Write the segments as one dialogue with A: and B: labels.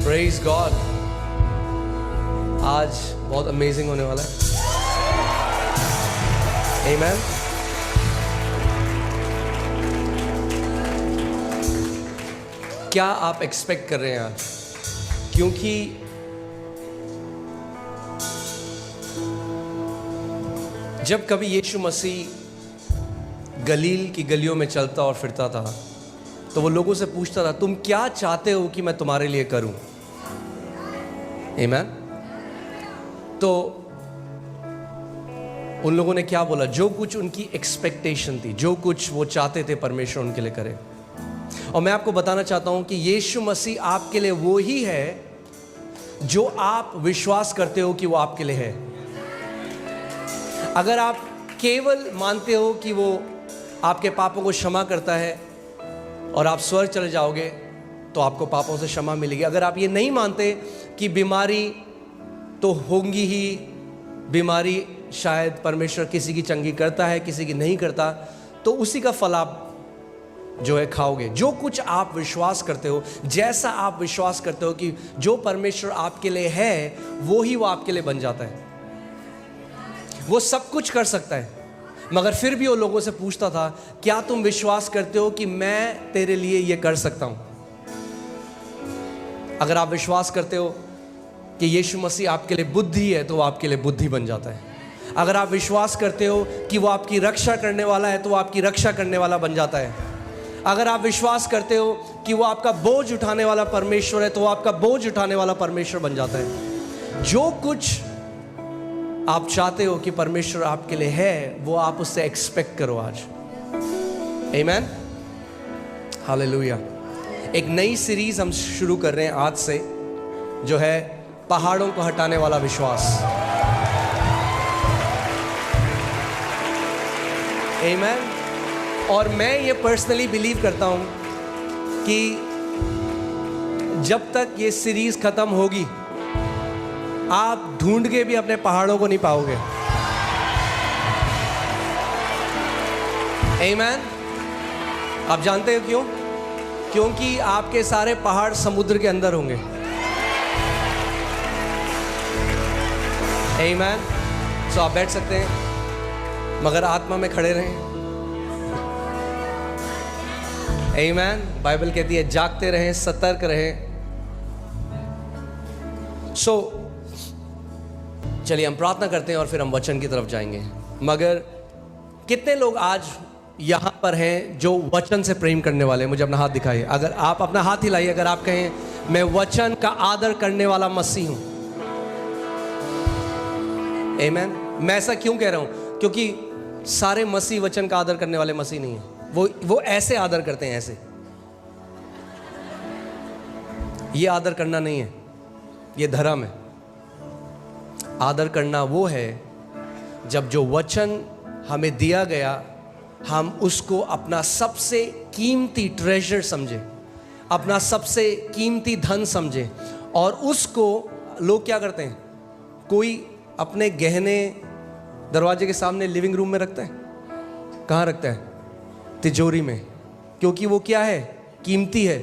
A: Praise God. आज बहुत amazing होने वाला है। आमीन। क्या आप एक्सपेक्ट कर रहे हैं आज? क्योंकि जब कभी यीशु मसीह गलील की गलियों में चलता और फिरता था तो वो लोगों से पूछता था, तुम क्या चाहते हो कि मैं तुम्हारे लिए करूं? आमीन। तो उन लोगों ने क्या बोला? जो कुछ उनकी एक्सपेक्टेशन थी, जो कुछ वो चाहते थे परमेश्वर उनके लिए करे। और मैं आपको बताना चाहता हूं कि यीशु मसीह आपके लिए वो ही है जो आप विश्वास करते हो कि वो आपके लिए है। अगर आप केवल मानते हो कि वो आपके पापों को क्षमा करता है और आप स्वर्ग चले जाओगे तो आपको पापों से क्षमा मिलेगी। अगर आप ये नहीं मानते कि बीमारी तो होंगी ही, बीमारी शायद परमेश्वर किसी की चंगी करता है, किसी की नहीं करता, तो उसी का फल आप जो है खाओगे। जो कुछ आप विश्वास करते हो, जैसा आप विश्वास करते हो कि जो परमेश्वर आपके लिए है वो ही वो आपके लिए बन जाता है। वो सब कुछ कर सकता है, मगर फिर भी वो लोगों से पूछता था, क्या तुम विश्वास करते हो कि मैं तेरे लिए ये कर सकता हूं? अगर आप विश्वास करते हो कि यीशु मसीह आपके लिए बुद्धि है तो वो आपके लिए बुद्धि बन जाता है। अगर आप विश्वास करते हो कि वो आपकी रक्षा करने वाला है तो वो आपकी रक्षा करने वाला बन जाता है। अगर आप विश्वास करते हो कि वो आपका बोझ उठाने वाला परमेश्वर है तो वो आपका बोझ उठाने वाला परमेश्वर बन जाता है। जो कुछ आप चाहते हो कि परमेश्वर आपके लिए है वो आप उससे एक्सपेक्ट करो आज। आमीन, हालेलुया। एक नई सीरीज हम शुरू कर रहे हैं आज से, जो है पहाड़ों को हटाने वाला विश्वास। आमीन। और मैं ये पर्सनली बिलीव करता हूं कि जब तक ये सीरीज खत्म होगी आप ढूंढ के भी अपने पहाड़ों को नहीं पाओगे। आमीन। आप जानते हो क्यों? क्योंकि आपके सारे पहाड़ समुद्र के अंदर होंगे। आमीन। सो आप बैठ सकते हैं मगर आत्मा में खड़े रहें। आमीन। बाइबल कहती है जागते रहें, सतर्क रहें। चलिए हम प्रार्थना करते हैं और फिर हम वचन की तरफ जाएंगे। मगर कितने लोग आज यहां पर हैं जो वचन से प्रेम करने वाले हैं? मुझे अपना हाथ दिखाइए। अगर आप अपना हाथ हिलाइए अगर आप कहें मैं वचन का आदर करने वाला मसीह हूं। आमीन। मैं ऐसा क्यों कह रहा हूं? क्योंकि सारे मसीह वचन का आदर करने वाले मसीह नहीं है। वो ऐसे आदर करते हैं, ऐसे। ये आदर करना नहीं है, ये धर्म है। आदर करना वो है जब जो वचन हमें दिया गया हम उसको अपना सबसे कीमती ट्रेजर समझे, अपना सबसे कीमती धन समझे। और उसको लोग क्या करते हैं? कोई अपने गहने दरवाजे के सामने लिविंग रूम में रखता है। कहाँ रखता है? तिजोरी में, क्योंकि वो क्या है? कीमती है।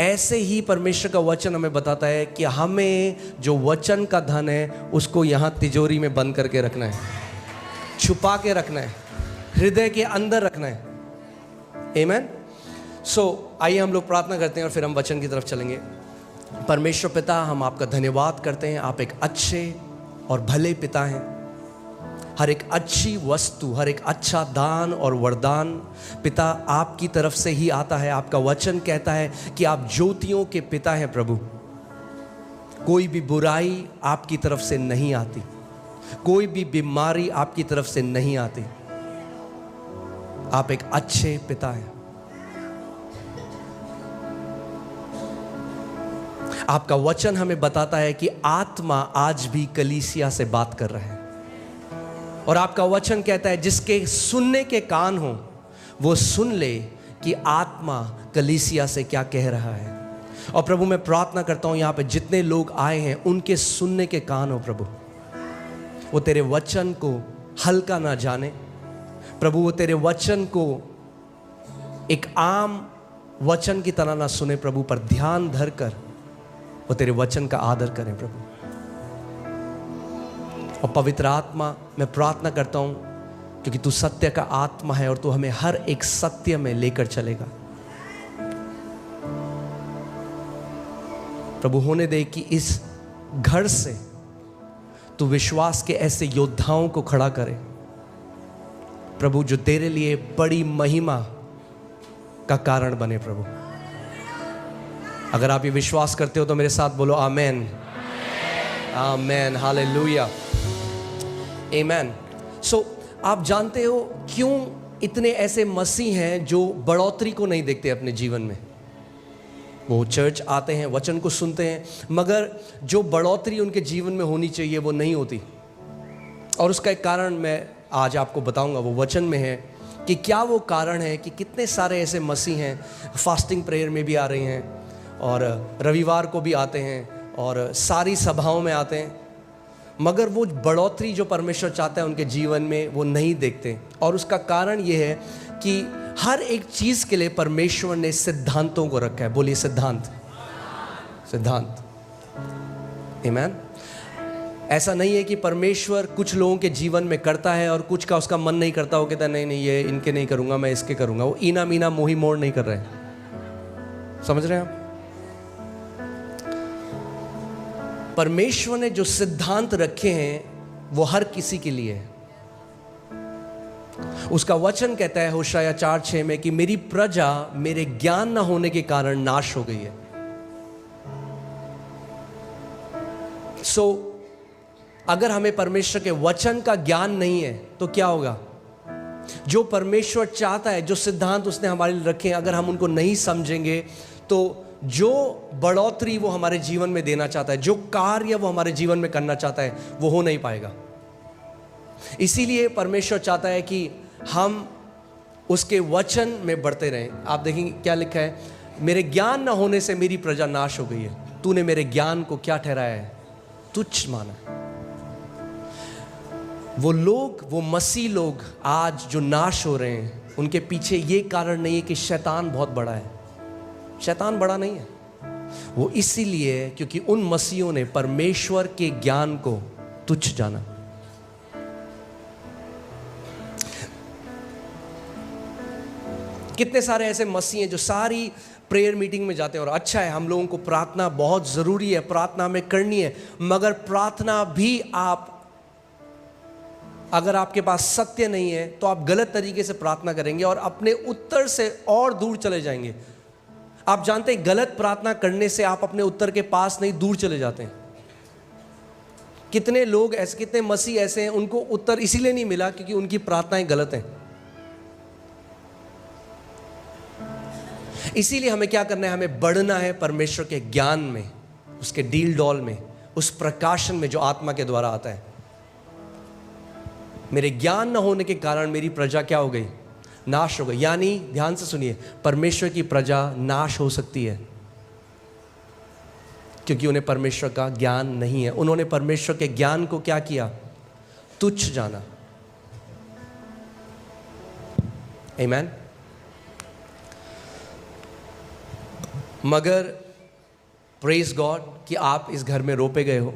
A: ऐसे ही परमेश्वर का वचन हमें बताता है कि हमें जो वचन का धन है उसको यहाँ तिजोरी में बंद करके रखना है, छुपा के रखना है, हृदय के अंदर रखना है। आमीन। आइए हम लोग प्रार्थना करते हैं और फिर हम वचन की तरफ चलेंगे। परमेश्वर पिता, हम आपका धन्यवाद करते हैं। आप एक अच्छे और भले पिता हैं। हर एक अच्छी वस्तु, हर एक अच्छा दान और वरदान पिता आपकी तरफ से ही आता है। आपका वचन कहता है कि आप ज्योतियों के पिता हैं प्रभु। कोई भी बुराई आपकी तरफ से नहीं आती, कोई भी बीमारी आपकी तरफ से नहीं आती। आप एक अच्छे पिता हैं। आपका वचन हमें बताता है कि आत्मा आज भी कलीसिया से बात कर रहा है। और आपका वचन कहता है जिसके सुनने के कान हो वो सुन ले कि आत्मा कलीसिया से क्या कह रहा है। और प्रभु मैं प्रार्थना करता हूं यहाँ पे जितने लोग आए हैं उनके सुनने के कान हो प्रभु, वो तेरे वचन को हल्का ना जाने प्रभु, वो तेरे वचन को एक आम वचन की तरह ना सुने प्रभु, पर ध्यान धर कर वो तेरे वचन का आदर करें प्रभु। और पवित्र आत्मा, मैं प्रार्थना करता हूं क्योंकि तू सत्य का आत्मा है और तू हमें हर एक सत्य में लेकर चलेगा प्रभु। होने दे कि इस घर से तू विश्वास के ऐसे योद्धाओं को खड़ा करे प्रभु, जो तेरे लिए बड़ी महिमा का कारण बने प्रभु। अगर आप ये विश्वास करते हो तो मेरे साथ बोलो आमेन, आमेन, हालेलुया, आमेन। सो आप जानते हो क्यों इतने ऐसे मसीह हैं जो बढ़ोतरी को नहीं देखते अपने जीवन में। वो चर्च आते हैं, वचन को सुनते हैं, मगर जो बढ़ोतरी उनके जीवन में होनी चाहिए वो नहीं होती। और उसका एक कारण मैं आज आपको बताऊंगा, वो वचन में है कि क्या वो कारण है कि कितने सारे ऐसे मसीह हैं फास्टिंग प्रेयर में भी आ रहे हैं और रविवार को भी आते हैं और सारी सभाओं में आते हैं, मगर वो बढ़ोतरी जो परमेश्वर चाहता है उनके जीवन में वो नहीं देखते। और उसका कारण ये है कि हर एक चीज़ के लिए परमेश्वर ने सिद्धांतों को रखा है। बोलिए सिद्धांत, सिद्धांत, आमीन। ऐसा नहीं है कि परमेश्वर कुछ लोगों के जीवन में करता है और कुछ का उसका मन नहीं करता, वो कहता है नहीं नहीं ये इनके नहीं करूँगा, मैं इसके करूँगा। वो ईना मीना मोही मोड़ नहीं कर रहे, समझ रहे हैं आप? परमेश्वर ने जो सिद्धांत रखे हैं वो हर किसी के लिए है। उसका वचन कहता है होशाया 4:6 में कि मेरी प्रजा मेरे ज्ञान न होने के कारण नाश हो गई है। अगर हमें परमेश्वर के वचन का ज्ञान नहीं है तो क्या होगा? जो परमेश्वर चाहता है, जो सिद्धांत उसने हमारे लिए रखे हैं, अगर हम उनको नहीं समझेंगे तो जो बढ़ोतरी वो हमारे जीवन में देना चाहता है, जो कार्य वो हमारे जीवन में करना चाहता है, वो हो नहीं पाएगा। इसीलिए परमेश्वर चाहता है कि हम उसके वचन में बढ़ते रहें। आप देखेंगे क्या लिखा है, मेरे ज्ञान न होने से मेरी प्रजा नाश हो गई है। तूने मेरे ज्ञान को क्या ठहराया है? तुच्छ माना। वो लोग, वो मसीह लोग आज जो नाश हो रहे हैं, उनके पीछे ये कारण नहीं है कि शैतान बहुत बड़ा है। शैतान बड़ा नहीं है, वो इसीलिए क्योंकि उन मसीहों ने परमेश्वर के ज्ञान को तुच्छ जाना। कितने सारे ऐसे मसीह हैं जो सारी प्रेयर मीटिंग में जाते हैं, और अच्छा है, हम लोगों को प्रार्थना बहुत ज़रूरी है, प्रार्थना हमें करनी है, मगर प्रार्थना भी आप, अगर आपके पास सत्य नहीं है तो आप गलत तरीके से प्रार्थना करेंगे और अपने उत्तर से और दूर चले जाएंगे। आप जानते हैं गलत प्रार्थना करने से आप अपने उत्तर के पास नहीं, दूर चले जाते हैं। कितने लोग ऐसे, कितने मसीह ऐसे हैं, उनको उत्तर इसीलिए नहीं मिला क्योंकि उनकी प्रार्थनाएं गलत हैं। इसीलिए हमें क्या करना है? हमें बढ़ना है परमेश्वर के ज्ञान में, उसके डील डॉल में, उस प्रकाशन में जो आत्मा के द्वारा आता है। मेरे ज्ञान न होने के कारण मेरी प्रजा क्या हो गई? नाश हो गई। यानी ध्यान से सुनिए, परमेश्वर की प्रजा नाश हो सकती है क्योंकि उन्हें परमेश्वर का ज्ञान नहीं है। उन्होंने परमेश्वर के ज्ञान को क्या किया? तुच्छ जाना। आमीन। मगर प्रेज गॉड कि आप इस घर में रोपे गए हो।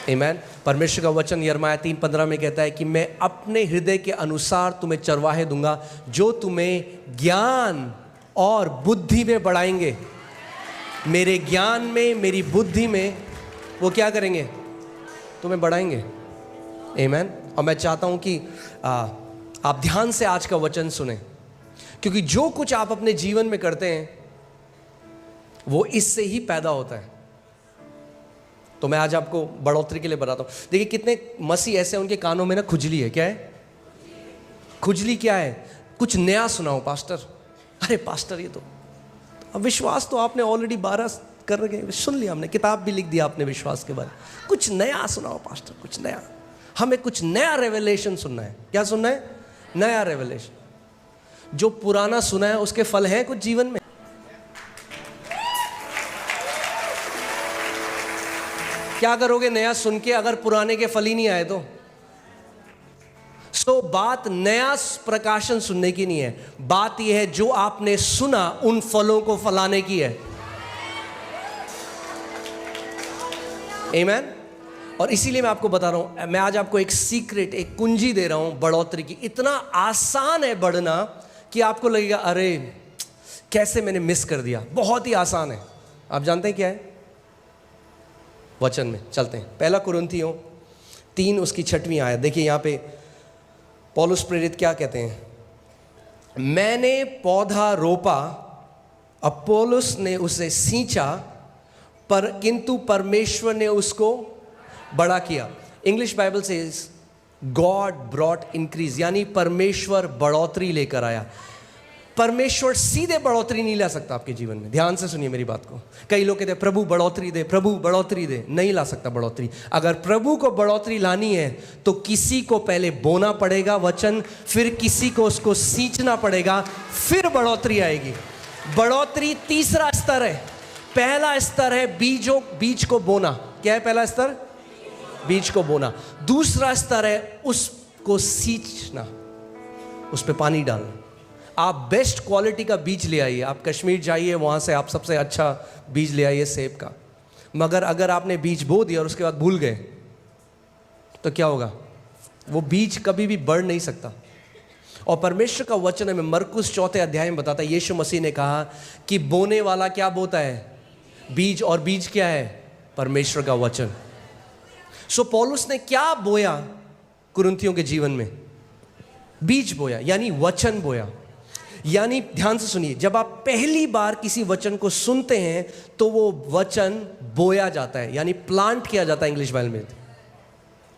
A: आमीन। परमेश्वर का वचन यिर्मयाह 3:15 में कहता है कि मैं अपने हृदय के अनुसार तुम्हें चरवाहे दूंगा जो तुम्हें ज्ञान और बुद्धि में बढ़ाएंगे। मेरे ज्ञान में, मेरी बुद्धि में वो क्या करेंगे? तुम्हें बढ़ाएंगे। आमीन। और मैं चाहता हूं कि आप ध्यान से आज का वचन सुने, क्योंकि जो कुछ आप अपने जीवन में करते हैं वो इससे ही पैदा होता है। तो मैं आज आपको बढ़ोतरी के लिए बताता हूं। देखिए कितने मसीह ऐसे हैं, उनके कानों में ना खुजली है। क्या है खुजली? क्या है? कुछ नया सुनाओ पास्टर। अरे पास्टर ये तो अब विश्वास तो आपने ऑलरेडी 12 कर रखे, सुन लिया हमने, किताब भी लिख दिया आपने विश्वास के बारे में। कुछ नया सुनाओ पास्टर, कुछ नया। हमें कुछ नया रेवलेशन सुनना है। क्या सुनना है? नया रेवलेशन। जो पुराना सुना है उसके फल हैं कुछ जीवन में। क्या करोगे नया सुन के अगर पुराने के फल ही नहीं आए तो? बात नया प्रकाशन सुनने की नहीं है, बात यह है जो आपने सुना उन फलों को फलाने की है। आमेन। और इसीलिए मैं आपको बता रहा हूं, मैं आज आपको एक सीक्रेट, एक कुंजी दे रहा हूं बढ़ोतरी की। इतना आसान है बढ़ना कि आपको लगेगा अरे कैसे मैंने मिस कर दिया। बहुत ही आसान है। आप जानते हैं क्या है? वचन में चलते हैं। पहला कुरिन्थियों 3 उसकी 6वीं आयत देखिए। यहां पे पौलुस प्रेरित क्या कहते हैं? मैंने पौधा रोपा, अपोलोस ने उसे सींचा, पर किंतु परमेश्वर ने उसको बड़ा किया। इंग्लिश बाइबल से गॉड ब्रॉट इंक्रीज, यानी परमेश्वर बढ़ोतरी लेकर आया। परमेश्वर सीधे बढ़ोतरी नहीं ला सकता आपके जीवन में। ध्यान से सुनिए मेरी बात को। कई लोग कहते हैं प्रभु बढ़ोतरी दे, प्रभु बढ़ोतरी दे। नहीं ला सकता बढ़ोतरी। अगर प्रभु को बढ़ोतरी लानी है तो किसी को पहले बोना पड़ेगा वचन, फिर किसी को उसको सींचना पड़ेगा, फिर बढ़ोतरी आएगी। बढ़ोतरी तीसरा स्तर है। पहला स्तर है बीज को बोना। क्या है पहला स्तर? बीज को बोना। दूसरा स्तर है उसको सींचना, उस पे पानी डालना। आप बेस्ट क्वालिटी का बीज ले आइए, आप कश्मीर जाइए, वहां से आप सबसे अच्छा बीज ले आइए सेब का। मगर अगर आपने बीज बो दिया और उसके बाद भूल गए तो क्या होगा? वो बीज कभी भी बढ़ नहीं सकता। और परमेश्वर का वचन हमें मरकुस 4 अध्याय में बताता है, यीशु मसीह ने कहा कि बोने वाला क्या बोता है? बीज। और बीज क्या है? परमेश्वर का वचन। सो पौलुस ने क्या बोया कुरिन्थियों के जीवन में? बीज बोया, यानी वचन बोया। यानी ध्यान से सुनिए, जब आप पहली बार किसी वचन को सुनते हैं तो वो वचन बोया जाता है, यानी प्लांट किया जाता है इंग्लिश बाइबल में,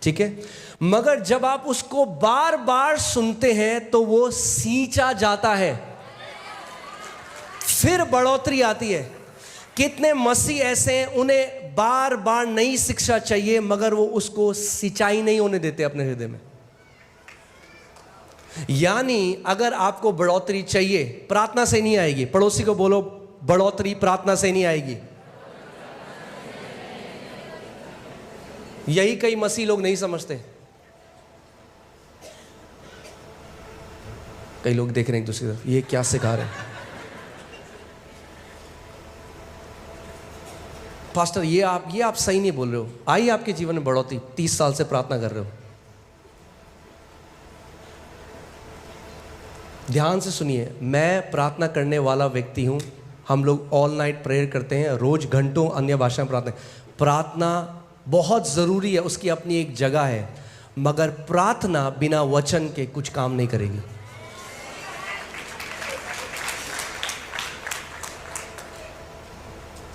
A: ठीक है। मगर जब आप उसको बार बार सुनते हैं तो वो सींचा जाता है, फिर बढ़ोतरी आती है। कितने मसीह ऐसे हैं उन्हें बार बार नई शिक्षा चाहिए मगर वो उसको सिंचाई नहीं होने देते अपने हृदय में। यानी अगर आपको बढ़ोतरी चाहिए, प्रार्थना से नहीं आएगी। पड़ोसी को बोलो, बढ़ोतरी प्रार्थना से नहीं आएगी। यही कई मसीह लोग नहीं समझते। कई लोग देख रहे हैं एक दूसरी तरफ, ये क्या सिखा रहे हैं? पास्टर ये आप सही नहीं बोल रहे हो। आई आपके जीवन में बढ़ोतरी, 30 साल से प्रार्थना कर रहे हो। ध्यान से सुनिए, मैं प्रार्थना करने वाला व्यक्ति हूं। हम लोग ऑल नाइट प्रेयर करते हैं, रोज घंटों अन्य भाषा में प्रार्थना बहुत ज़रूरी है, उसकी अपनी एक जगह है। मगर प्रार्थना बिना वचन के कुछ काम नहीं करेगी।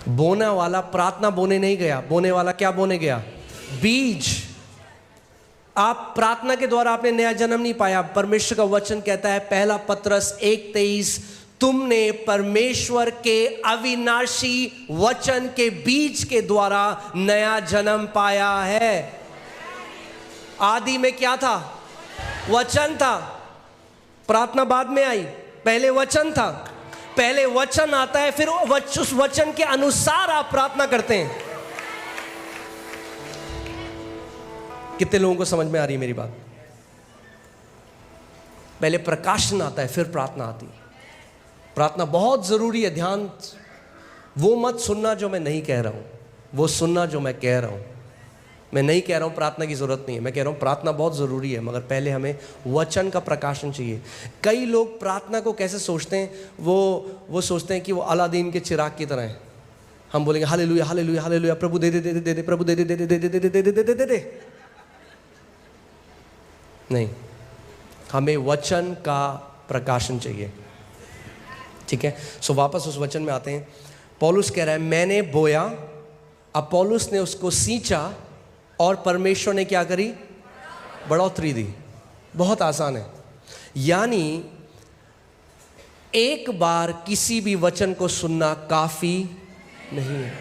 A: बोने वाला प्रार्थना बोने नहीं गया, बोने वाला क्या बोने गया? बीज। आप प्रार्थना के द्वारा आपने नया जन्म नहीं पाया। परमेश्वर का वचन कहता है, पहला पत्रस 1:23, तुमने परमेश्वर के अविनाशी वचन के बीज के द्वारा नया जन्म पाया है। आदि में क्या था? वचन था। प्रार्थना बाद में आई, पहले वचन था। पहले वचन आता है, फिर उस वचन के अनुसार आप प्रार्थना करते हैं। कितने लोगों को समझ में आ रही है मेरी बात? पहले प्रकाशन आता है, फिर प्रार्थना आती है। प्रार्थना बहुत जरूरी है। ध्यान, वो मत सुनना जो मैं नहीं कह रहा हूं, वो सुनना जो मैं कह रहा हूं। मैं नहीं कह रहा हूं प्रार्थना की जरूरत नहीं है, मैं कह रहा हूं प्रार्थना बहुत जरूरी है, मगर पहले हमें वचन का प्रकाशन चाहिए। कई लोग प्रार्थना को कैसे सोचते हैं, वो सोचते हैं कि वो अलादीन के चिराग की तरह है। हम बोलेंगे हालेलुया हालेलुया हालेलुया, प्रभु दे दे दे दे दे, प्रभु दे दे दे दे दे दे दे दे दे दे दे दे। नहीं, हमें वचन का प्रकाशन चाहिए, ठीक है। सो वापस उस वचन में आते हैं। पौलुस कह रहा है, मैंने बोया, अपोलोस ने उसको सींचा, और परमेश्वर ने क्या करी? बढ़ोतरी दी। बहुत आसान है। यानी एक बार किसी भी वचन को सुनना काफी नहीं है।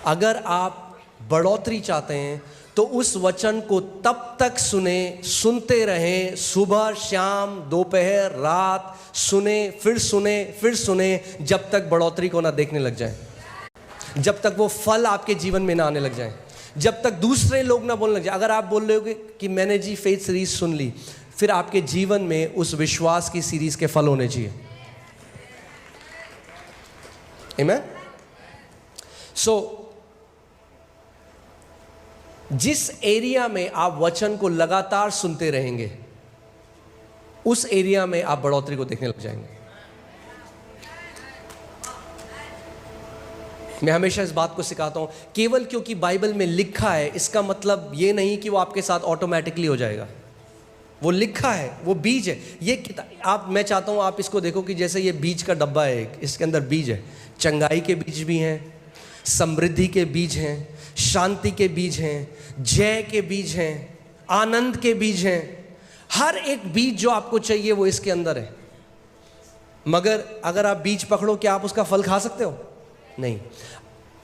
A: अगर आप बढ़ोतरी चाहते हैं तो उस वचन को तब तक सुनते रहें, सुबह शाम दोपहर रात सुने, फिर सुने, जब तक बढ़ोतरी को ना देखने लग जाए, जब तक वो फल आपके जीवन में ना आने लग जाए, जब तक दूसरे लोग ना बोलने लग जाए। अगर आप बोल रहे हो कि मैंने जी फेथ सीरीज सुन ली, फिर आपके जीवन में उस विश्वास की सीरीज के फल होने चाहिए। आमेन। सो जिस एरिया में आप वचन को लगातार सुनते रहेंगे, उस एरिया में आप बढ़ोतरी को देखने लग जाएंगे। मैं हमेशा इस बात को सिखाता हूं, केवल क्योंकि बाइबल में लिखा है इसका मतलब ये नहीं कि वो आपके साथ ऑटोमेटिकली हो जाएगा। वो लिखा है, वो बीज है। ये किताब मैं चाहता हूं आप इसको देखो कि जैसे ये बीज का डब्बा है एक, इसके अंदर बीज है। चंगाई के बीज भी हैं, समृद्धि के बीज हैं, शांति के बीज हैं, जय के बीज हैं, आनंद के बीज हैं। हर एक बीज जो आपको चाहिए वो इसके अंदर है। मगर अगर आप बीज पकड़ो, क्या आप उसका फल खा सकते हो? नहीं।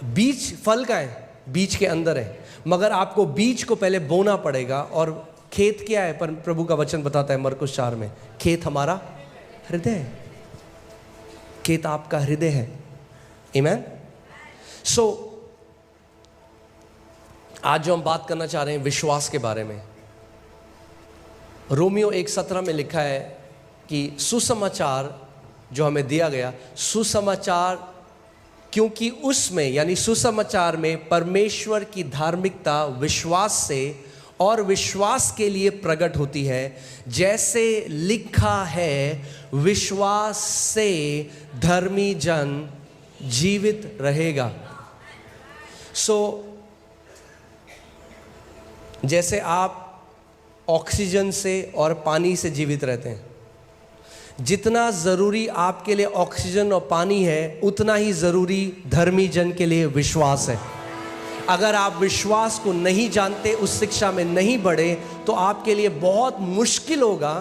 A: बीज फल का है, बीज के अंदर है। मगर आपको बीज को पहले बोना पड़ेगा। और खेत क्या है? पर प्रभु का वचन बताता है मरकुस 4 में, खेत हमारा हृदय है। खेत आपका हृदय है। आमीन। सो आज जो हम बात करना चाह रहे हैं विश्वास के बारे में, रोमियो 1:17 में लिखा है कि सुसमाचार जो हमें दिया गया, सुसमाचार, क्योंकि उसमें यानी सुसमाचार में परमेश्वर की धार्मिकता विश्वास से और विश्वास के लिए प्रकट होती है। जैसे लिखा है, विश्वास से धर्मी जन जीवित रहेगा। जैसे आप ऑक्सीजन से और पानी से जीवित रहते हैं, जितना ज़रूरी आपके लिए ऑक्सीजन और पानी है, उतना ही ज़रूरी धर्मी जन के लिए विश्वास है। अगर आप विश्वास को नहीं जानते, उस शिक्षा में नहीं बढ़े, तो आपके लिए बहुत मुश्किल होगा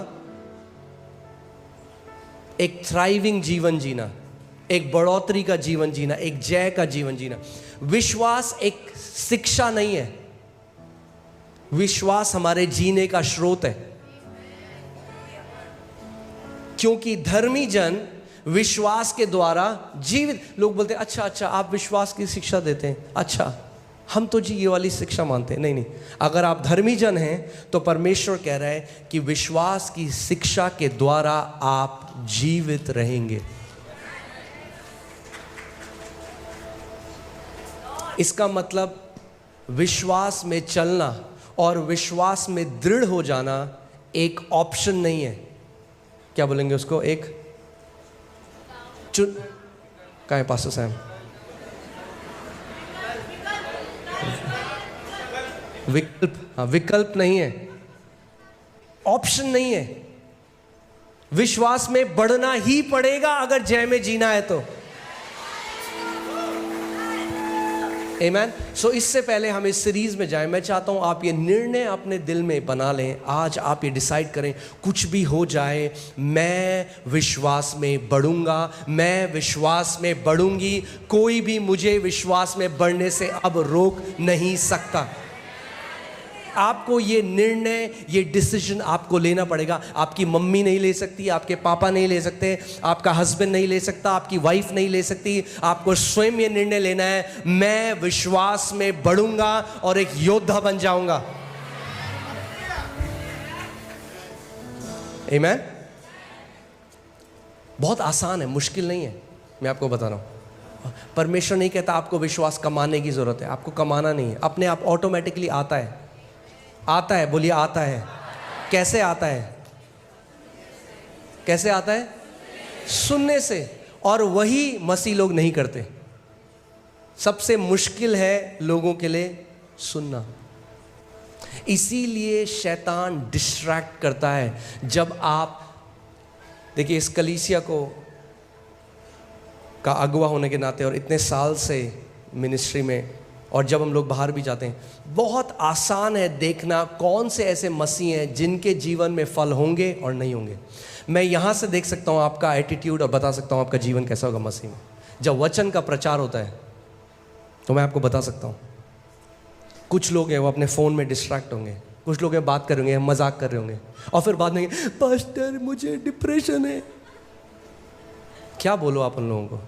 A: एक थ्राइविंग जीवन जीना, एक बढ़ोतरी का जीवन जीना, एक जय का जीवन जीना। विश्वास एक शिक्षा नहीं है, विश्वास हमारे जीने का स्रोत है। क्योंकि धर्मी जन विश्वास के द्वारा जीवित। लोग बोलते हैं अच्छा आप विश्वास की शिक्षा देते हैं, अच्छा हम तो जी ये वाली शिक्षा मानते हैं। नहीं, अगर आप धर्मी जन हैं तो परमेश्वर कह रहा है कि विश्वास की शिक्षा के द्वारा आप जीवित रहेंगे। इसका मतलब विश्वास में चलना और विश्वास में दृढ़ हो जाना एक ऑप्शन नहीं है। क्या बोलेंगे उसको? एक चुन कहाँ है पास्टर साहब? विकल्प। हाँ, विकल्प नहीं है, ऑप्शन नहीं है। विश्वास में बढ़ना ही पड़ेगा अगर जय में जीना है तो। आमीन। सो इससे पहले हम इस सीरीज में जाएं, मैं चाहता हूं आप ये निर्णय अपने दिल में बना लें। आज आप ये डिसाइड करें, कुछ भी हो जाए मैं विश्वास में बढ़ूंगा, मैं विश्वास में बढ़ूंगी। कोई भी मुझे विश्वास में बढ़ने से अब रोक नहीं सकता। आपको ये निर्णय, ये डिसीजन आपको लेना पड़ेगा। आपकी मम्मी नहीं ले सकती, आपके पापा नहीं ले सकते, आपका हस्बैंड नहीं ले सकता, आपकी वाइफ नहीं ले सकती। आपको स्वयं ये निर्णय लेना है, मैं विश्वास में बढ़ूंगा और एक योद्धा बन जाऊंगा। आमीन। बहुत आसान है, मुश्किल नहीं है। मैं आपको बता रहा हूं, परमेश्वर नहीं कहता आपको विश्वास कमाने की जरूरत है। आपको कमाना नहीं है, अपने आप ऑटोमेटिकली आता है। आता है, बोलिए आता है। कैसे आता है? कैसे आता है? सुनने से। और वही मसीह लोग नहीं करते। सबसे मुश्किल है लोगों के लिए सुनना। इसीलिए शैतान डिस्ट्रैक्ट करता है। जब आप देखिए, इस कलीसिया को का अगुवा होने के नाते और इतने साल से मिनिस्ट्री में, और जब हम लोग बाहर भी जाते हैं, बहुत आसान है देखना कौन से ऐसे मसीह हैं जिनके जीवन में फल होंगे और नहीं होंगे। मैं यहाँ से देख सकता हूँ आपका एटीट्यूड और बता सकता हूँ आपका जीवन कैसा होगा मसीह में। जब वचन का प्रचार होता है तो मैं आपको बता सकता हूँ, कुछ लोग हैं वो अपने फ़ोन में डिस्ट्रैक्ट होंगे, कुछ लोग हैं बात कर रहे होंगे, मजाक कर रहे होंगे, और फिर बाद में पास्टर मुझे डिप्रेशन है। क्या बोलो आप उन लोगों को?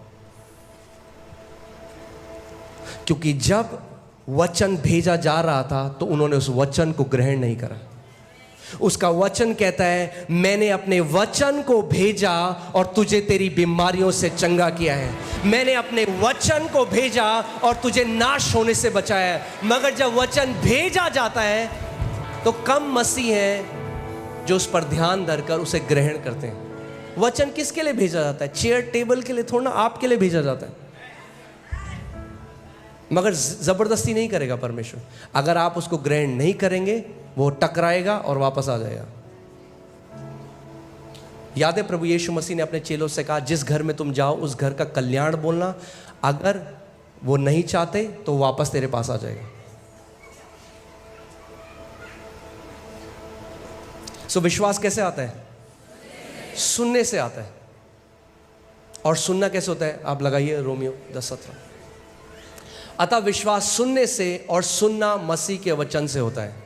A: क्योंकि जब वचन भेजा जा रहा था तो उन्होंने उस वचन को ग्रहण नहीं करा। उसका वचन कहता है, मैंने अपने वचन को भेजा और तुझे तेरी बीमारियों से चंगा किया है। मैंने अपने वचन को भेजा और तुझे नाश होने से बचाया है। मगर जब वचन भेजा जाता है तो कम मसीह हैं जो उस पर ध्यान धरकर उसे ग्रहण करते हैं। वचन किसके लिए भेजा जाता है? चेयर टेबल के लिए थोड़ा ना, आपके लिए भेजा जाता है। मगर जबरदस्ती नहीं करेगा परमेश्वर। अगर आप उसको ग्रहण नहीं करेंगे, वो टकराएगा और वापस आ जाएगा। याद है प्रभु यीशु मसीह ने अपने चेलों से कहा, जिस घर में तुम जाओ उस घर का कल्याण बोलना, अगर वो नहीं चाहते तो वापस तेरे पास आ जाएगा। सो विश्वास कैसे आता है? सुनने से आता है। और सुनना कैसे होता है? आप लगाइए रोमियो 10:17। अतः विश्वास सुनने से और सुनना मसीह के वचन से होता है।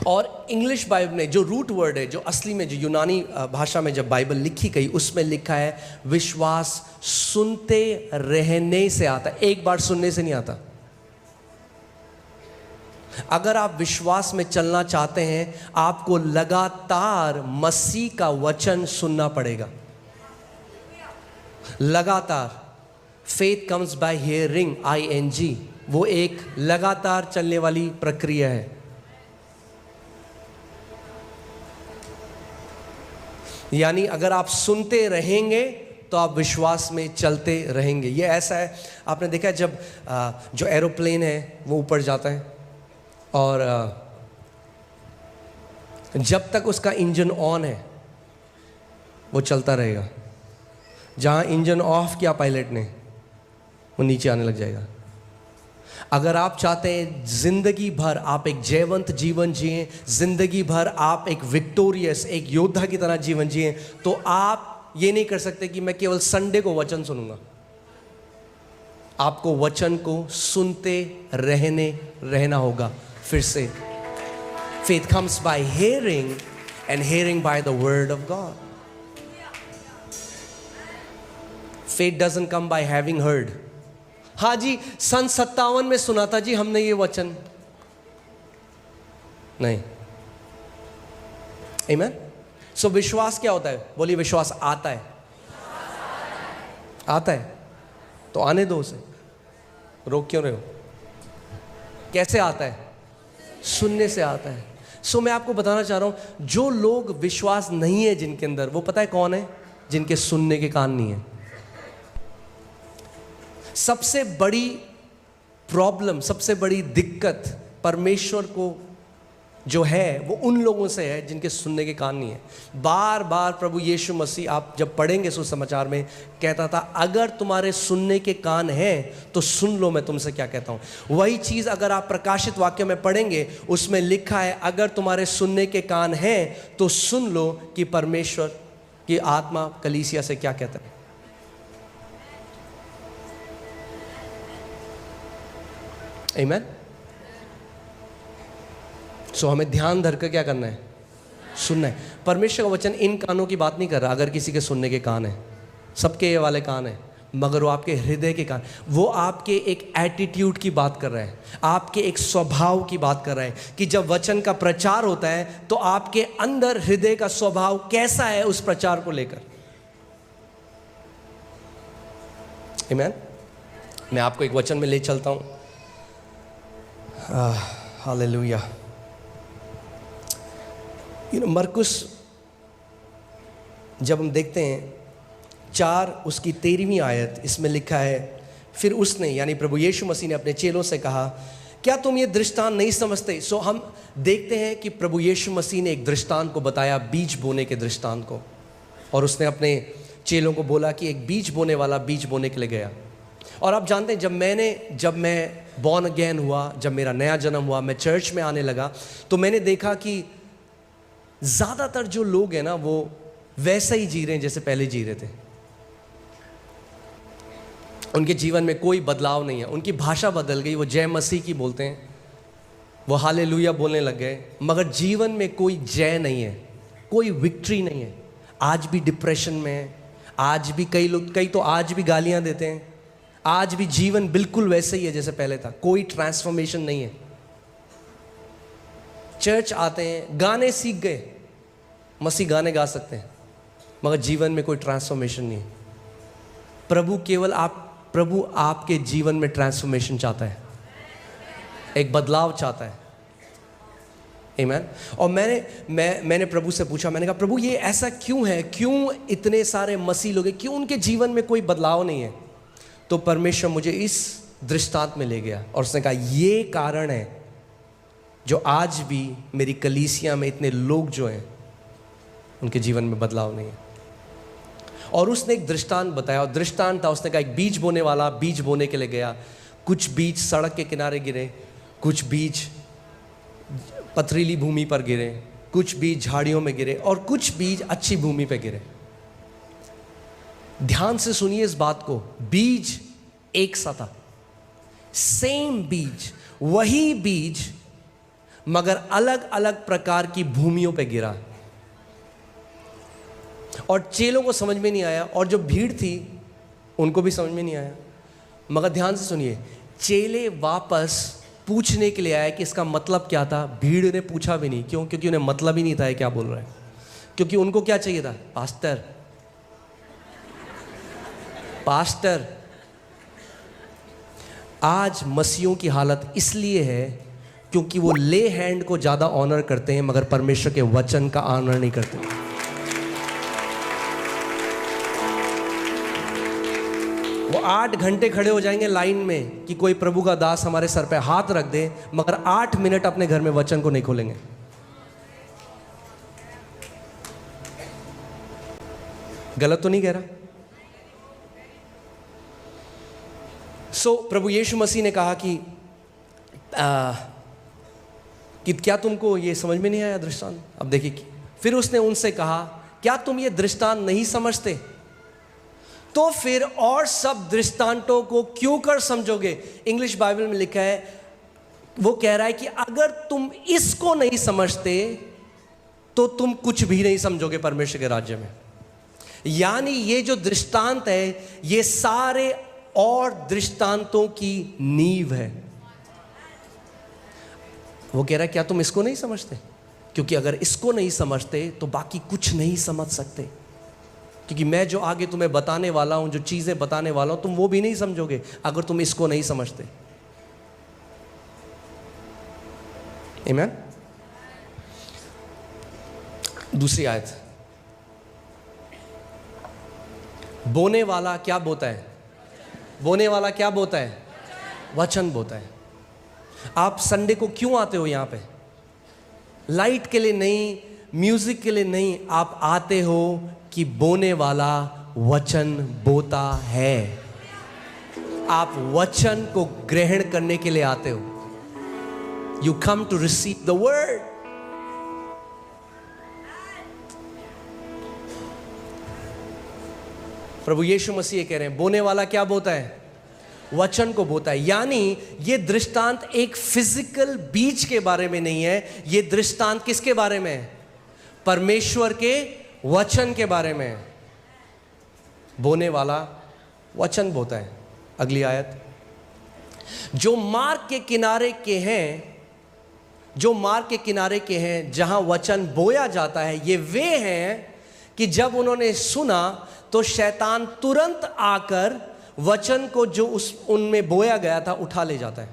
A: और इंग्लिश बाइबल में जो रूट वर्ड है, जो असली में जो यूनानी भाषा में जब बाइबल लिखी गई, उसमें लिखा है विश्वास सुनते रहने से आता है, एक बार सुनने से नहीं आता। अगर आप विश्वास में चलना चाहते हैं, आपको लगातार मसीह का वचन सुनना पड़ेगा। लगातार। Faith comes by hearing, ING, वो एक लगातार चलने वाली प्रक्रिया है। यानी अगर आप सुनते रहेंगे तो आप विश्वास में चलते रहेंगे। ये ऐसा है, आपने देखा है जब जो एरोप्लेन है वो ऊपर जाता है और जब तक उसका इंजन ऑन है वो चलता रहेगा। जहाँ इंजन ऑफ किया पायलट ने, वो नीचे आने लग जाएगा। अगर आप चाहते हैं जिंदगी भर आप एक जयवंत जीवन जिए, जिंदगी भर आप एक विक्टोरियस, एक योद्धा की तरह जीवन जिए, तो आप ये नहीं कर सकते कि मैं केवल संडे को वचन सुनूंगा। आपको वचन को सुनते रहना होगा। फिर से, faith comes by hearing and hearing by the word of God. Faith doesn't come by having heard. हाँ जी, सन 57 में सुना था जी हमने ये वचन, नहीं। Amen? So विश्वास क्या होता है? बोलिए, विश्वास आता है। आता है तो आने दो उसे, रोक क्यों रहे हो? कैसे आता है? सुनने से आता है। सो मैं आपको बताना चाह रहा हूं, जो लोग विश्वास नहीं है जिनके अंदर, वो पता है कौन है? जिनके सुनने के कान नहीं है। सबसे बड़ी प्रॉब्लम, सबसे बड़ी दिक्कत परमेश्वर को जो है वो उन लोगों से है जिनके सुनने के कान नहीं है। बार बार प्रभु यीशु मसीह, आप जब पढ़ेंगे सुसमाचार में, कहता था अगर तुम्हारे सुनने के कान हैं तो सुन लो मैं तुमसे क्या कहता हूं। वही चीज़ अगर आप प्रकाशित वाक्य में पढ़ेंगे, उसमें लिखा है अगर तुम्हारे सुनने के कान हैं तो सुन लो कि परमेश्वर की आत्मा कलीसिया से क्या कहता है। आमीन। सो हमें ध्यान धरकर क्या करना है? सुनना है। परमेश्वर का वचन इन कानों की बात नहीं कर रहा। अगर किसी के सुनने के कान है, सबके ये वाले कान है, मगर वो आपके हृदय के कान, वो आपके एक एटीट्यूड की बात कर रहा है, आपके एक स्वभाव की बात कर रहा है कि जब वचन का प्रचार होता है तो आपके अंदर हृदय का स्वभाव कैसा है उस प्रचार को लेकर। आमीन। मैं आपको एक वचन में ले चलता हूं। हालेलुया। मरकुस जब हम देखते हैं 4 उसकी 13वीं आयत, इसमें लिखा है, फिर उसने यानी प्रभु यीशु मसीह ने अपने चेलों से कहा, क्या तुम ये दृष्टांत नहीं समझते? सो हम देखते हैं कि प्रभु यीशु मसीह ने एक दृष्टांत को बताया, बीज बोने के दृष्टांत को, और उसने अपने चेलों को बोला कि एक बीज बोने वाला बीज बोने के लिए गया। और आप जानते हैं जब मैं बॉर्न अगेन हुआ, जब मेरा नया जन्म हुआ, मैं चर्च में आने लगा, तो मैंने देखा कि ज़्यादातर जो लोग हैं ना वो वैसे ही जी रहे हैं जैसे पहले जी रहे थे। उनके जीवन में कोई बदलाव नहीं है। उनकी भाषा बदल गई, वो जय मसीह की बोलते हैं, वो हालेलुया बोलने लग गए, मगर जीवन में कोई जय नहीं है, कोई विक्ट्री नहीं है। आज भी डिप्रेशन में है, आज भी कई तो आज भी गालियां देते हैं, आज भी जीवन बिल्कुल वैसे ही है जैसे पहले था, कोई ट्रांसफॉर्मेशन नहीं है। चर्च आते हैं, गाने सीख गए, मसीह गाने गा सकते हैं, मगर जीवन में कोई ट्रांसफॉर्मेशन नहीं है। प्रभु आपके जीवन में ट्रांसफॉर्मेशन चाहता है, एक बदलाव चाहता है। आमीन। और मैंने प्रभु से पूछा, मैंने कहा प्रभु ये ऐसा क्यों है, क्यों इतने सारे मसीह लोग हैं, क्यों उनके जीवन में कोई बदलाव नहीं है? तो परमेश्वर मुझे इस दृष्टांत में ले गया और उसने कहा ये कारण है जो आज भी मेरी कलीसिया में इतने लोग जो हैं उनके जीवन में बदलाव नहीं है। और उसने एक दृष्टांत बताया, और दृष्टांत था, उसने कहा एक बीज बोने वाला बीज बोने के लिए गया, कुछ बीज सड़क के किनारे गिरे, कुछ बीज पथरीली भूमि पर गिरे, कुछ बीज झाड़ियों में गिरे और कुछ बीज अच्छी भूमि पर गिरे। ध्यान से सुनिए इस बात को, बीज एक सा था, सेम बीज, वही बीज मगर अलग अलग प्रकार की भूमियों पे गिरा। और चेलों को समझ में नहीं आया और जो भीड़ थी उनको भी समझ में नहीं आया। मगर ध्यान से सुनिए, चेले वापस पूछने के लिए आए कि इसका मतलब क्या था। भीड़ ने पूछा भी नहीं, क्यों? क्योंकि उन्हें मतलब ही नहीं था ये क्या बोल रहे हैं। क्योंकि उनको क्या चाहिए था? Pastor, pastor. आज मसीहों की हालत इसलिए है क्योंकि वो ले हैंड को ज्यादा ऑनर करते हैं मगर परमेश्वर के वचन का ऑनर नहीं करते। वो 8 घंटे खड़े हो जाएंगे लाइन में कि कोई प्रभु का दास हमारे सर पे हाथ रख दे, मगर 8 मिनट अपने घर में वचन को नहीं खोलेंगे। गलत तो नहीं कह रहा? प्रभु यीशु मसीह ने कहा कि क्या तुमको ये समझ में नहीं आया दृष्टांत? अब देखिए, फिर उसने उनसे कहा क्या तुम ये दृष्टांत नहीं समझते? तो फिर और सब दृष्टांतों को क्यों कर समझोगे? इंग्लिश बाइबल में लिखा है, वो कह रहा है कि अगर तुम इसको नहीं समझते तो तुम कुछ भी नहीं समझोगे परमेश्वर के राज्य में। यानी ये जो दृष्टांत है ये सारे और दृष्टांतों की नींव है। वो कह रहा है क्या तुम इसको नहीं समझते? क्योंकि अगर इसको नहीं समझते तो बाकी कुछ नहीं समझ सकते। क्योंकि मैं जो आगे तुम्हें बताने वाला हूं, जो चीजें बताने वाला हूं, तुम वो भी नहीं समझोगे अगर तुम इसको नहीं समझते। आमीन। दूसरी आयत, बोने वाला क्या बोता है? बोने वाला क्या बोता है? वचन बोता है। आप संडे को क्यों आते हो यहाँ पे? लाइट के लिए नहीं, म्यूजिक के लिए नहीं, आप आते हो कि बोने वाला वचन बोता है। आप वचन को ग्रहण करने के लिए आते हो। You come to receive the word. प्रभु यीशु मसीह कह रहे हैं बोने वाला क्या बोता है? वचन को बोता है। यानी ये दृष्टांत एक फिजिकल बीज के बारे में नहीं है, ये दृष्टांत किसके बारे में है? परमेश्वर के वचन के बारे में है। बोने वाला वचन बोता है। अगली आयत, जो मार्ग के किनारे के हैं, जो मार्ग के किनारे के हैं जहां वचन बोया जाता है, ये वे हैं कि जब उन्होंने सुना तो शैतान तुरंत आकर वचन को जो उनमें बोया गया था उठा ले जाता है।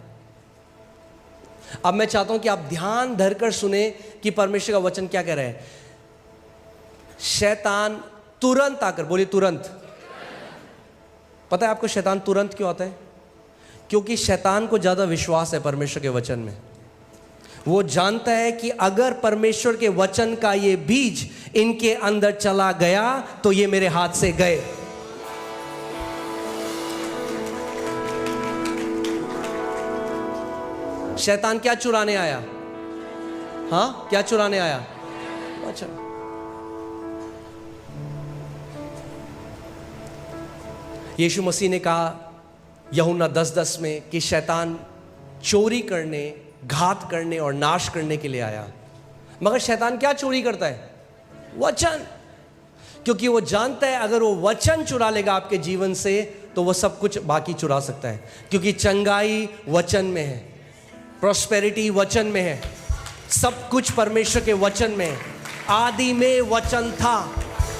A: अब मैं चाहता हूं कि आप ध्यान धरकर सुने कि परमेश्वर का वचन क्या कह रहा है। शैतान तुरंत आकर, बोलिए तुरंत। पता है आपको शैतान तुरंत क्यों आता है? क्योंकि शैतान को ज्यादा विश्वास है परमेश्वर के वचन में। वो जानता है कि अगर परमेश्वर के वचन का ये बीज इनके अंदर चला गया तो ये मेरे हाथ से गए। शैतान क्या चुराने आया? हाँ, क्या चुराने आया? वचन। यीशु मसीह ने कहा यूहन्ना 10:10 में कि शैतान चोरी करने, घात करने और नाश करने के लिए आया। मगर शैतान क्या चोरी करता है? वचन। क्योंकि वो जानता है अगर वो वचन चुरा लेगा आपके जीवन से तो वो सब कुछ बाकी चुरा सकता है। क्योंकि चंगाई वचन में है, प्रॉस्पेरिटी वचन में है, सब कुछ परमेश्वर के वचन में। आदि में वचन था।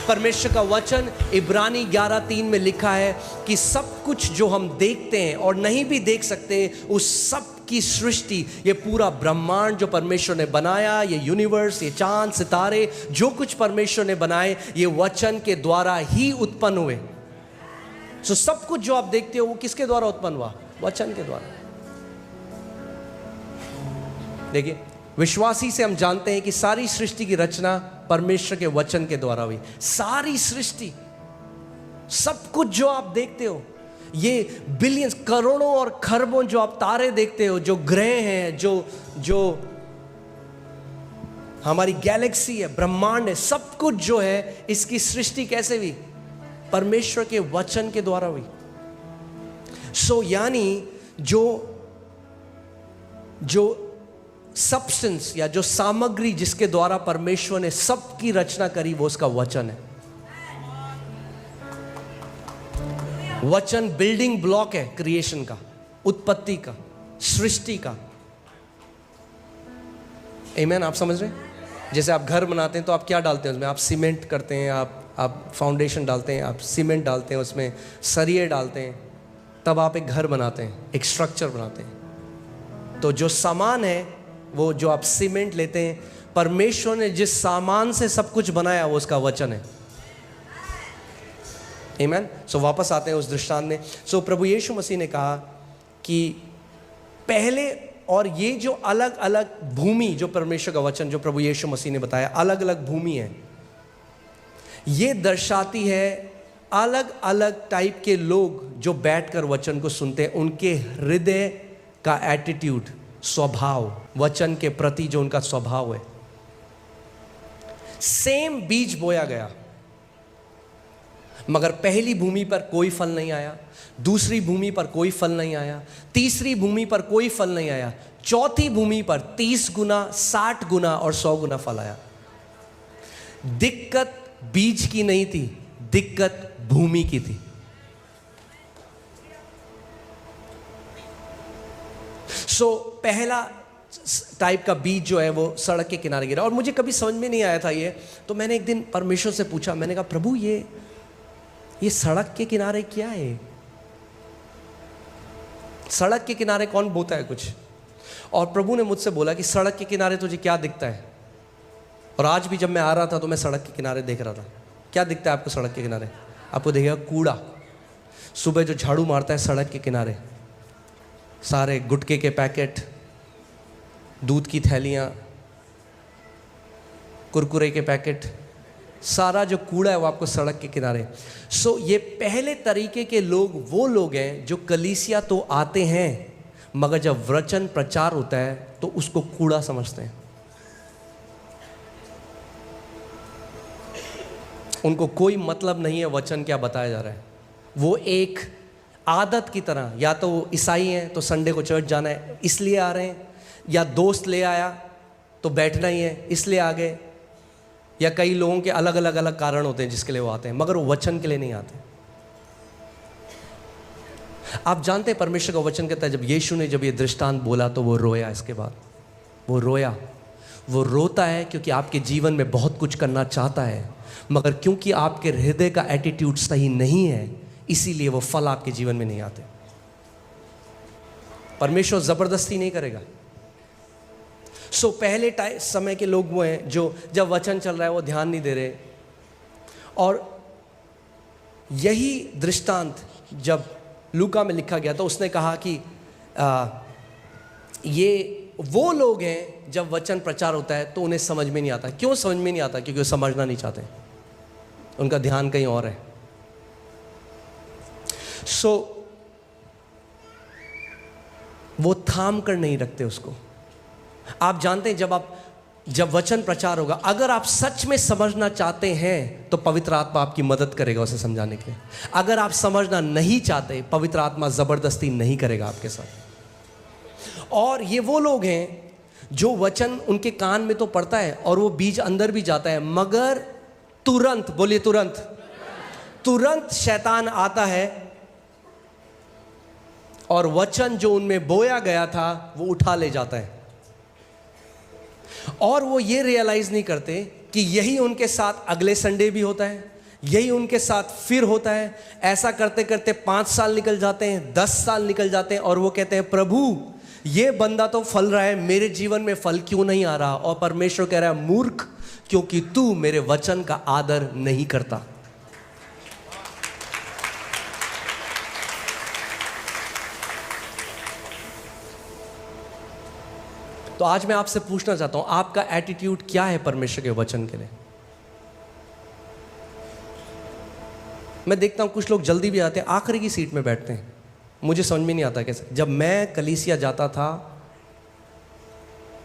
A: परमेश्वर का वचन इब्रानी 11:3 में लिखा है कि सब कुछ जो हम देखते हैं और नहीं भी देख सकते, उस सब की सृष्टि, ये पूरा ब्रह्मांड जो परमेश्वर ने बनाया, ये यूनिवर्स, ये चांद सितारे, जो कुछ परमेश्वर ने बनाए, ये वचन के द्वारा ही उत्पन्न हुए। सो सब कुछ जो आप देखते हो वो किसके द्वारा उत्पन्न हुआ? वचन के द्वारा। देखिए, विश्वासी से हम जानते हैं कि सारी सृष्टि की रचना परमेश्वर के वचन के द्वारा हुई। सारी सृष्टि, सब कुछ जो आप देखते हो, ये बिलियंस, करोड़ों और खरबों जो आप तारे देखते हो, जो ग्रह हैं, जो हमारी गैलेक्सी है, ब्रह्मांड है, सब कुछ जो है, इसकी सृष्टि कैसे हुई? परमेश्वर के वचन के द्वारा हुई। सो यानी जो सब्सटेंस या जो सामग्री जिसके द्वारा परमेश्वर ने सबकी रचना करी, वो उसका वचन है। वचन बिल्डिंग ब्लॉक है क्रिएशन का, उत्पत्ति का, सृष्टि का। आमीन। आप समझ रहे हैं? जैसे आप घर बनाते हैं तो आप क्या डालते हैं उसमें? आप सीमेंट करते हैं, आप फाउंडेशन डालते हैं, आप सीमेंट डालते हैं, उसमें सरिये डालते हैं, तब आप एक घर बनाते हैं, एक स्ट्रक्चर बनाते हैं। तो जो सामान है, वो जो आप सीमेंट लेते हैं, परमेश्वर ने जिस सामान से सब कुछ बनाया वो उसका वचन है। आमीन। सो वापस आते हैं उस दृष्टांत में। सो प्रभु यीशु मसीह ने कहा कि पहले, और ये जो अलग अलग भूमि, जो परमेश्वर का वचन जो प्रभु यीशु मसीह ने बताया, अलग अलग भूमि है, ये दर्शाती है अलग अलग टाइप के लोग जो बैठकर वचन को सुनते हैं, उनके हृदय का एटीट्यूड, स्वभाव, वचन के प्रति जो उनका स्वभाव है। सेम बीज बोया गया, मगर पहली भूमि पर कोई फल नहीं आया, दूसरी भूमि पर कोई फल नहीं आया, तीसरी भूमि पर कोई फल नहीं आया, चौथी भूमि पर 30 गुना, 60 गुना और 100 गुना फल आया। दिक्कत बीज की नहीं थी, दिक्कत भूमि की थी। सो पहला टाइप का बीज जो है वो सड़क के किनारे गिरा, और मुझे कभी समझ में नहीं आया था ये। तो मैंने एक दिन परमेश्वर से पूछा, मैंने कहा प्रभु ये सड़क के किनारे क्या है? सड़क के किनारे कौन बोता है कुछ? और प्रभु ने मुझसे बोला कि सड़क के किनारे तुझे क्या दिखता है? और आज भी जब मैं आ रहा था तो मैं सड़क के किनारे देख रहा था। क्या दिखता है आपको सड़क के किनारे? आपको दिखेगा कूड़ा। सुबह जो झाड़ू मारता है सड़क के किनारे, सारे गुटखे के पैकेट, दूध की थैलियाँ, कुरकुरे के पैकेट, सारा जो कूड़ा है वो आपको सड़क के किनारे। सो ये पहले तरीके के लोग वो लोग हैं जो कलीसिया तो आते हैं, मगर जब वचन प्रचार होता है तो उसको कूड़ा समझते हैं। उनको कोई मतलब नहीं है वचन क्या बताया जा रहा है। वो एक आदत की तरह, या तो वो ईसाई हैं तो संडे को चर्च जाना है इसलिए आ रहे हैं, या दोस्त ले आया तो बैठना ही है इसलिए आ गए, या कई लोगों के अलग अलग कारण होते हैं जिसके लिए वो आते हैं, मगर वो वचन के लिए नहीं आते। आप जानते हैं परमेश्वर का वचन कहता है, जब यीशु ने जब ये दृष्टांत बोला तो वो रोया। इसके बाद वो रोया। वो रोता है क्योंकि आपके जीवन में बहुत कुछ करना चाहता है, मगर क्योंकि आपके हृदय का एटीट्यूड सही नहीं है, इसीलिए वो फल आपके जीवन में नहीं आते। परमेश्वर जबरदस्ती नहीं करेगा। सो पहले समय के लोग वो हैं जो जब वचन चल रहा है वो ध्यान नहीं दे रहे। और यही दृष्टांत जब लूका में लिखा गया तो उसने कहा कि ये वो लोग हैं जब वचन प्रचार होता है तो उन्हें समझ में नहीं आता। क्यों समझ में नहीं आता? क्योंकि वो समझना नहीं चाहते, उनका ध्यान कहीं और है। सो वो थाम कर नहीं रखते उसको। आप जानते हैं जब वचन प्रचार होगा, अगर आप सच में समझना चाहते हैं तो पवित्र आत्मा आपकी मदद करेगा उसे समझाने के लिए। अगर आप समझना नहीं चाहते, पवित्र आत्मा जबरदस्ती नहीं करेगा आपके साथ। और ये वो लोग हैं जो वचन उनके कान में तो पड़ता है और वो बीज अंदर भी जाता है, मगर तुरंत, बोलिए तुरंत शैतान आता है और वचन जो उनमें बोया गया था वो उठा ले जाता है। और वो ये रियलाइज नहीं करते कि यही उनके साथ अगले संडे भी होता है, यही उनके साथ फिर होता है। ऐसा करते करते 5 साल निकल जाते हैं, 10 साल निकल जाते हैं और वो कहते हैं प्रभु ये बंदा तो फल रहा है, मेरे जीवन में फल क्यों नहीं आ रहा? और परमेश्वर कह रहा है मूर्ख, क्योंकि तू मेरे वचन का आदर नहीं करता। तो आज मैं आपसे पूछना चाहता हूं, आपका एटीट्यूड क्या है परमेश्वर के वचन के लिए? मैं देखता हूं कुछ लोग जल्दी भी आते हैं, आखिरी की सीट में बैठते हैं। मुझे समझ में नहीं आता कैसे। जब मैं कलीसिया जाता था,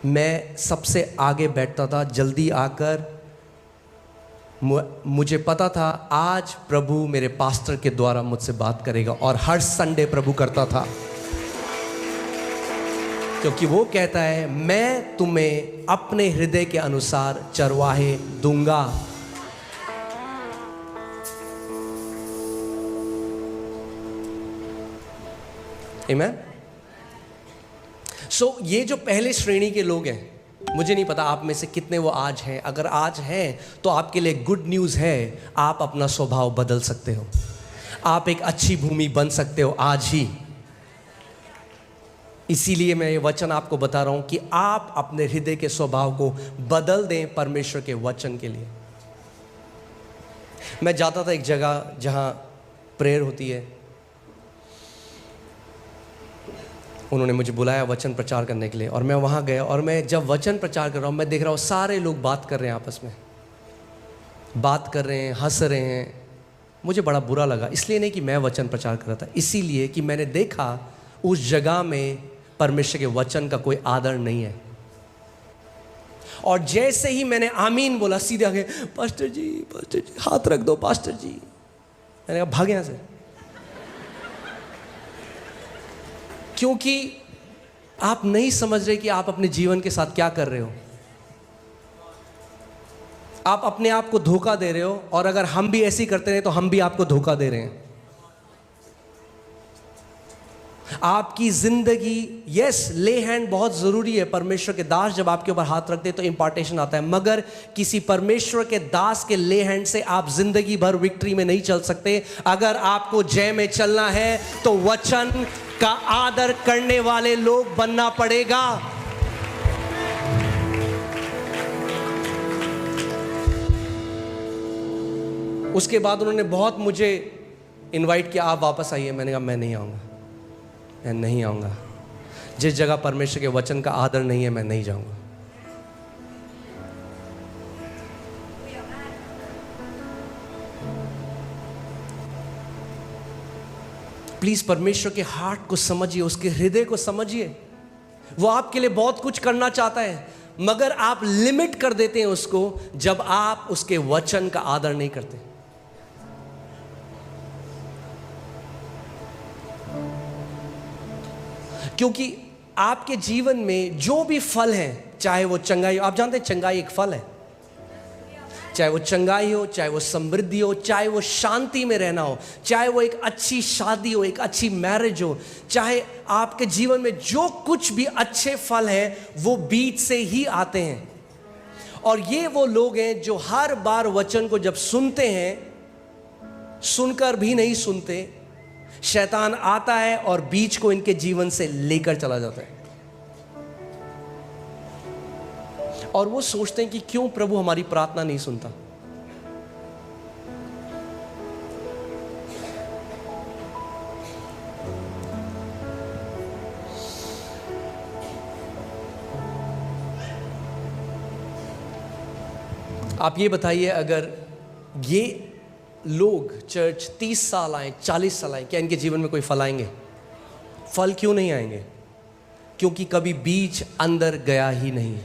A: मैं सबसे आगे बैठता था, जल्दी आकर। मुझे पता था आज प्रभु मेरे पास्टर के द्वारा मुझसे बात करेगा, और हर संडे प्रभु करता था, क्योंकि वो कहता है मैं तुम्हें अपने हृदय के अनुसार चरवाहे दूंगा। आमीन। सो ये जो पहले श्रेणी के लोग हैं, मुझे नहीं पता आप में से कितने वो आज हैं। अगर आज हैं तो आपके लिए गुड न्यूज़ है, आप अपना स्वभाव बदल सकते हो, आप एक अच्छी भूमि बन सकते हो आज ही। इसीलिए मैं ये वचन आपको बता रहा हूं कि आप अपने हृदय के स्वभाव को बदल दें परमेश्वर के वचन के लिए। मैं जाता था एक जगह जहां प्रेयर होती है, उन्होंने मुझे बुलाया वचन प्रचार करने के लिए, और मैं वहाँ गया। और मैं जब वचन प्रचार कर रहा हूँ, मैं देख रहा हूँ सारे लोग बात कर रहे हैं, आपस में बात कर रहे हैं, हंस रहे हैं। मुझे बड़ा बुरा लगा, इसलिए नहीं कि मैं वचन प्रचार कर रहा था, इसीलिए कि मैंने देखा उस जगह में परमेश्वर के वचन का कोई आदर नहीं है। और जैसे ही मैंने आमीन बोला, सीधे आगे पास्टर जी हाथ रख दो पास्टर जी। मैंने कहा भाग यहाँ से, क्योंकि आप नहीं समझ रहे कि आप अपने जीवन के साथ क्या कर रहे हो। आप अपने आप को धोखा दे रहे हो, और अगर हम भी ऐसे ही करते रहे तो हम भी आपको धोखा दे रहे हैं। आपकी जिंदगी, यस ले हैंड बहुत जरूरी है। परमेश्वर के दास जब आपके ऊपर हाथ रखते तो इंपार्टेशन आता है, मगर किसी परमेश्वर के दास के ले हैंड से आप जिंदगी भर विक्ट्री में नहीं चल सकते। अगर आपको जय में चलना है तो वचन का आदर करने वाले लोग बनना पड़ेगा। उसके बाद उन्होंने बहुत मुझे इनवाइट किया, आप वापस आइए। मैंने कहा मैं नहीं आऊंगा, मैं नहीं आऊंगा। जिस जगह परमेश्वर के वचन का आदर नहीं है, मैं नहीं जाऊंगा। प्लीज परमेश्वर के हार्ट को समझिए, उसके हृदय को समझिए। वो आपके लिए बहुत कुछ करना चाहता है, मगर आप लिमिट कर देते हैं उसको जब आप उसके वचन का आदर नहीं करते। क्योंकि आपके जीवन में जो भी फल है, चाहे वो चंगाई, आप जानते हैं चंगाई एक फल है, चाहे वो चंगाई हो, चाहे वो समृद्धि हो, चाहे वो शांति में रहना हो, चाहे वो एक अच्छी शादी हो, एक अच्छी मैरिज हो, चाहे आपके जीवन में जो कुछ भी अच्छे फल हैं वो बीज से ही आते हैं। और ये वो लोग हैं जो हर बार वचन को जब सुनते हैं, सुनकर भी नहीं सुनते, शैतान आता है और बीज को इनके जीवन से लेकर चला जाता है। और वो सोचते हैं कि क्यों प्रभु हमारी प्रार्थना नहीं सुनता। आप ये बताइए, अगर ये लोग चर्च 30 साल आए, 40 साल आए, क्या इनके जीवन में कोई फल आएंगे? फल क्यों नहीं आएंगे? क्योंकि कभी बीज अंदर गया ही नहीं।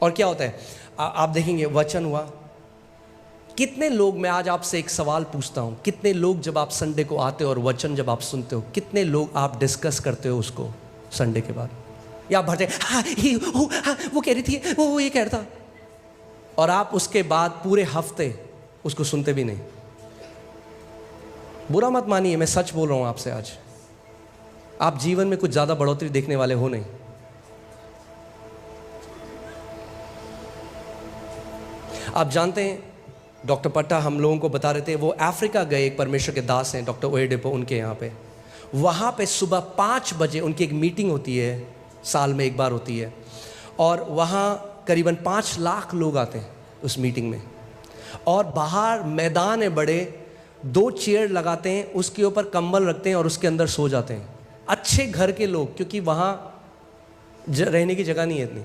A: और क्या होता है, आप देखेंगे वचन हुआ, कितने लोग, मैं आज आपसे एक सवाल पूछता हूं, कितने लोग जब आप संडे को आते हो और वचन जब आप सुनते हो, कितने लोग आप डिस्कस करते हो उसको संडे के बाद? या आप भरते हाँ, वो कह रही थी, वो ये कह रहा था, और आप उसके बाद पूरे हफ्ते उसको सुनते भी नहीं। बुरा मत मानिए, मैं सच बोल रहा हूं आपसे आज। आप जीवन में कुछ ज़्यादा बढ़ोतरी देखने वाले हो नहीं। आप जानते हैं डॉक्टर पट्टा हम लोगों को बता रहे थे, वो अफ्रीका गए, एक परमेश्वर के दास हैं डॉक्टर ओएडेपो, उनके यहाँ पे, वहाँ पे सुबह 5 बजे उनकी एक मीटिंग होती है, साल में एक बार होती है, और वहाँ करीबन 5 लाख लोग आते हैं उस मीटिंग में। और बाहर मैदान है बड़े, 2 चेयर लगाते हैं, उसके ऊपर कंबल रखते हैं और उसके अंदर सो जाते हैं। अच्छे घर के लोग, क्योंकि वहाँ रहने की जगह नहीं है इतनी।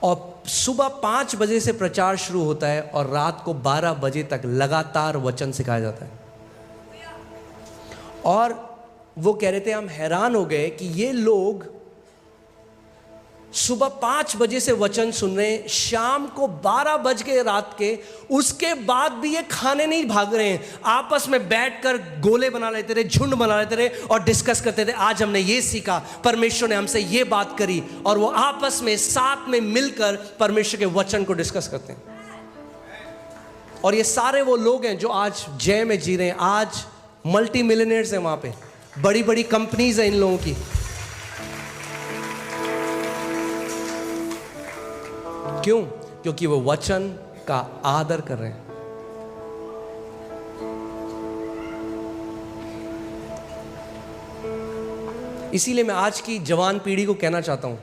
A: और सुबह 5 बजे से प्रचार शुरू होता है और रात को 12 बजे तक लगातार वचन सिखाया जाता है। और वो कह रहे थे हम हैरान हो गए कि ये लोग सुबह 5 बजे से वचन सुन रहे हैं, शाम को 12 बज के रात के, उसके बाद भी ये खाने नहीं भाग रहे हैं, आपस में बैठकर गोले बना लेते थे, झुंड बना लेते थे और डिस्कस करते थे, आज हमने ये सीखा, परमेश्वर ने हमसे ये बात करी, और वो आपस में साथ में मिलकर परमेश्वर के वचन को डिस्कस करते हैं। और ये सारे वो लोग हैं जो आज जय में जी रहे हैं, आज मल्टी मिलियनेयर्स हैं, वहां पे बड़ी बड़ी कंपनीज हैं इन लोगों की। क्यों? क्योंकि वो वचन का आदर कर रहे हैं। इसीलिए मैं आज की जवान पीढ़ी को कहना चाहता हूं,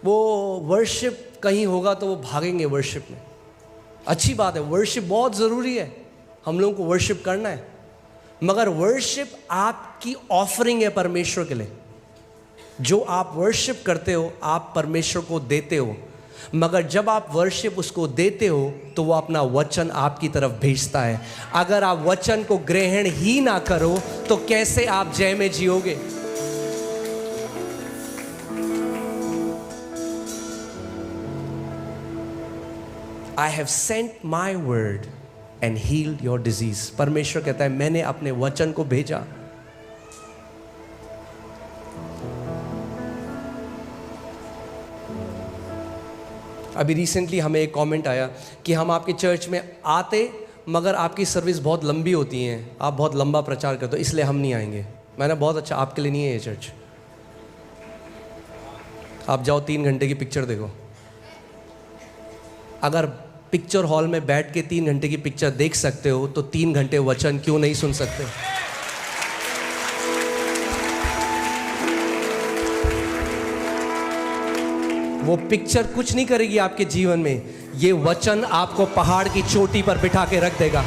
A: वो वर्शिप कहीं होगा तो वो भागेंगे वर्शिप में। अच्छी बात है, वर्शिप बहुत ज़रूरी है, हम लोगों को वर्शिप करना है, मगर वर्शिप आपकी ऑफरिंग है परमेश्वर के लिए। जो आप वर्शिप करते हो आप परमेश्वर को देते हो, मगर जब आप वर्शिप उसको देते हो तो वो अपना वचन आपकी तरफ भेजता है। अगर आप वचन को ग्रहण ही ना करो तो कैसे आप जय में जियोगे? I have sent my word and healed your disease. परमेश्वर कहता है मैंने अपने वचन को भेजा। अभी रिसेंटली हमें एक कमेंट आया कि हम आपके चर्च में आते मगर आपकी सर्विस बहुत लंबी होती है, आप बहुत लंबा प्रचार करते हो, इसलिए हम नहीं आएंगे। मैंने बहुत अच्छा, आपके लिए नहीं है ये चर्च। आप जाओ 3 घंटे की पिक्चर देखो। अगर पिक्चर हॉल में बैठ के 3 घंटे की पिक्चर देख सकते हो तो 3 घंटे वचन क्यों नहीं सुन सकते? वो पिक्चर कुछ नहीं करेगी आपके जीवन में, ये वचन आपको पहाड़ की चोटी पर बिठा के रख देगा।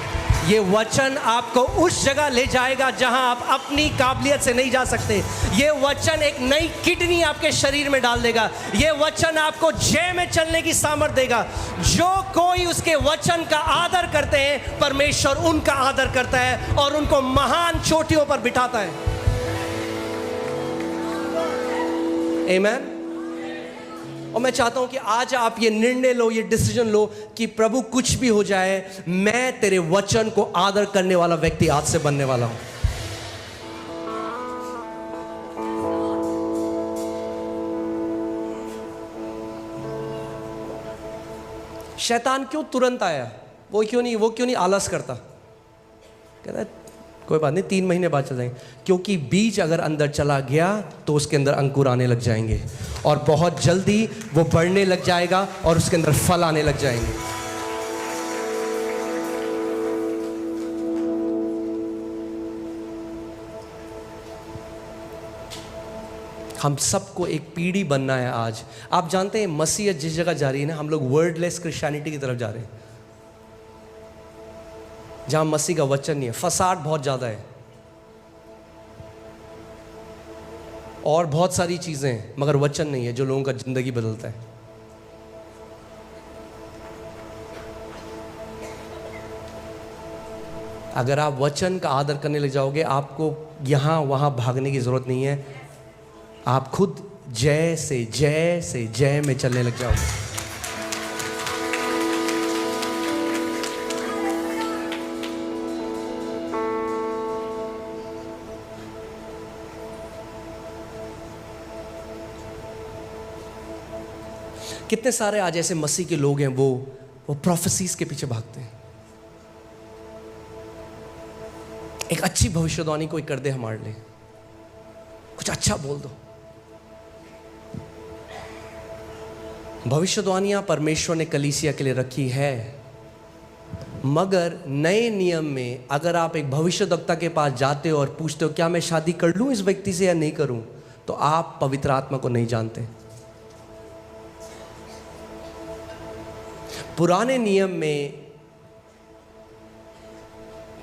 A: ये वचन आपको उस जगह ले जाएगा जहां आप अपनी काबिलियत से नहीं जा सकते। ये वचन एक नई किडनी आपके शरीर में डाल देगा। ये वचन आपको जय में चलने की सामर्थ देगा। जो कोई उसके वचन का आदर करते हैं परमेश्वर उनका आदर करता है और उनको महान चोटियों पर बिठाता है। आमीन। और मैं चाहता हूं कि आज आप ये निर्णय लो, ये डिसीजन लो कि प्रभु कुछ भी हो जाए, मैं तेरे वचन को आदर करने वाला व्यक्ति आज से बनने वाला हूं। शैतान क्यों तुरंत आया? वो क्यों नहीं आलस करता? कहता है कोई बात नहीं, 3 महीने बाद चल जाएंगे। क्योंकि बीज अगर अंदर चला गया तो उसके अंदर अंकुर आने लग जाएंगे और बहुत जल्दी वो बढ़ने लग जाएगा और उसके अंदर फल आने लग जाएंगे। हम सबको एक पीढ़ी बनना है आज। आप जानते हैं मसीह जिस जगह जा रही है ना, हम लोग वर्डलेस क्रिश्चियनिटी की तरफ जा रहे हैं, जहां मसीह का वचन नहीं है। फसाद बहुत ज़्यादा है और बहुत सारी चीज़ें हैं, मगर वचन नहीं है जो लोगों का ज़िंदगी बदलता है। अगर आप वचन का आदर करने लग जाओगे, आपको यहाँ वहाँ भागने की ज़रूरत नहीं है। आप खुद जय से जय में चलने लग जाओगे। कितने सारे आज ऐसे मसीह के लोग हैं वो प्रोफेसीज के पीछे भागते हैं। एक अच्छी भविष्यवाणी कोई कर दे हमारे लिए, कुछ अच्छा बोल दो, भविष्यवाणियां परमेश्वर ने कलीसिया के लिए रखी है, मगर नए नियम में अगर आप एक भविष्यद्वक्ता के पास जाते हो और पूछते हो क्या मैं शादी कर लूं इस व्यक्ति से या नहीं करूं, तो आप पवित्र आत्मा को नहीं जानते। पुराने नियम में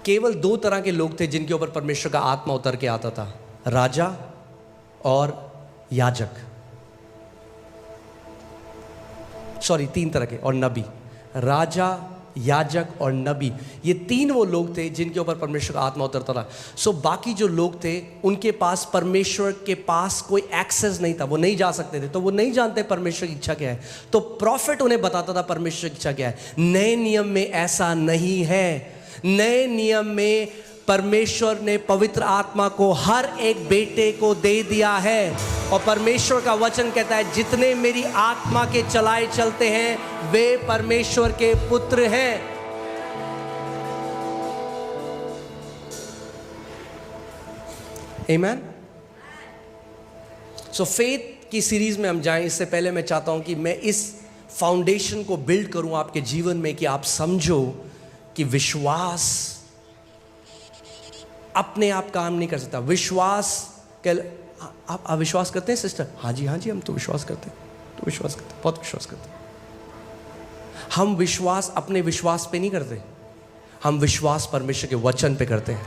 A: केवल 2 तरह के लोग थे जिनके ऊपर परमेश्वर का आत्मा उतर के आता था, राजा और याजक। सॉरी 3 तरह के, और नबी। राजा, याजक और नबी, ये 3 वो लोग थे जिनके ऊपर परमेश्वर का आत्मा उतरता था। सो बाकी जो लोग थे उनके पास परमेश्वर के पास कोई एक्सेस नहीं था, वो नहीं जा सकते थे, तो वो नहीं जानते परमेश्वर की इच्छा क्या है। तो प्रॉफिट उन्हें बताता था परमेश्वर की इच्छा क्या है। नए नियम में ऐसा नहीं है। नए नियम में परमेश्वर ने पवित्र आत्मा को हर एक बेटे को दे दिया है, और परमेश्वर का वचन कहता है जितने मेरी आत्मा के चलाए चलते हैं वे परमेश्वर के पुत्र हैं। आमीन। सो फेथ की सीरीज में हम जाएं, इससे पहले मैं चाहता हूं कि मैं इस फाउंडेशन को बिल्ड करूं आपके जीवन में, कि आप समझो कि विश्वास अपने आप काम नहीं कर सकता। विश्वास आप विश्वास करते हैं सिस्टर? हाँ जी हम तो विश्वास करते हैं, बहुत विश्वास करते हैं। हम विश्वास अपने विश्वास पे नहीं करते, हम विश्वास परमेश्वर के वचन पे करते हैं।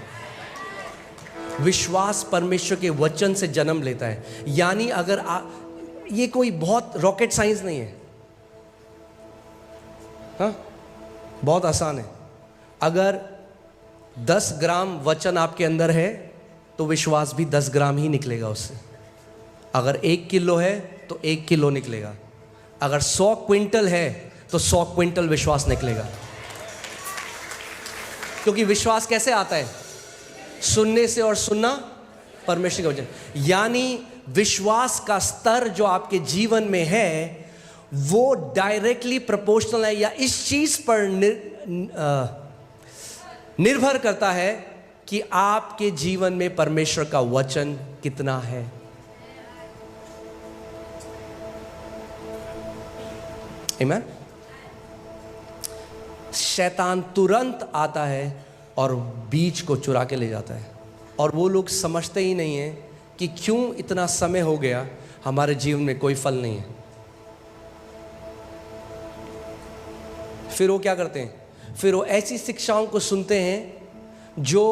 A: विश्वास परमेश्वर के वचन से जन्म लेता है। यानी अगर ये कोई बहुत रॉकेट साइंस नहीं है, हाँ, बहुत आसान है। अगर 10 ग्राम वचन आपके अंदर है तो विश्वास भी 10 ग्राम ही निकलेगा उससे। अगर 1 किलो है तो 1 किलो निकलेगा। अगर 100 क्विंटल है तो 100 क्विंटल विश्वास निकलेगा। क्योंकि विश्वास कैसे आता है? सुनने से, और सुनना परमेश्वर के वचन। यानी विश्वास का स्तर जो आपके जीवन में है वो डायरेक्टली प्रोपोर्शनल है, या इस चीज पर निर्भर करता है कि आपके जीवन में परमेश्वर का वचन कितना है। आमीन। शैतान तुरंत आता है और बीज को चुरा के ले जाता है, और वो लोग समझते ही नहीं है कि क्यों इतना समय हो गया हमारे जीवन में कोई फल नहीं है। फिर वो क्या करते हैं? फिर वो ऐसी शिक्षाओं को सुनते हैं जो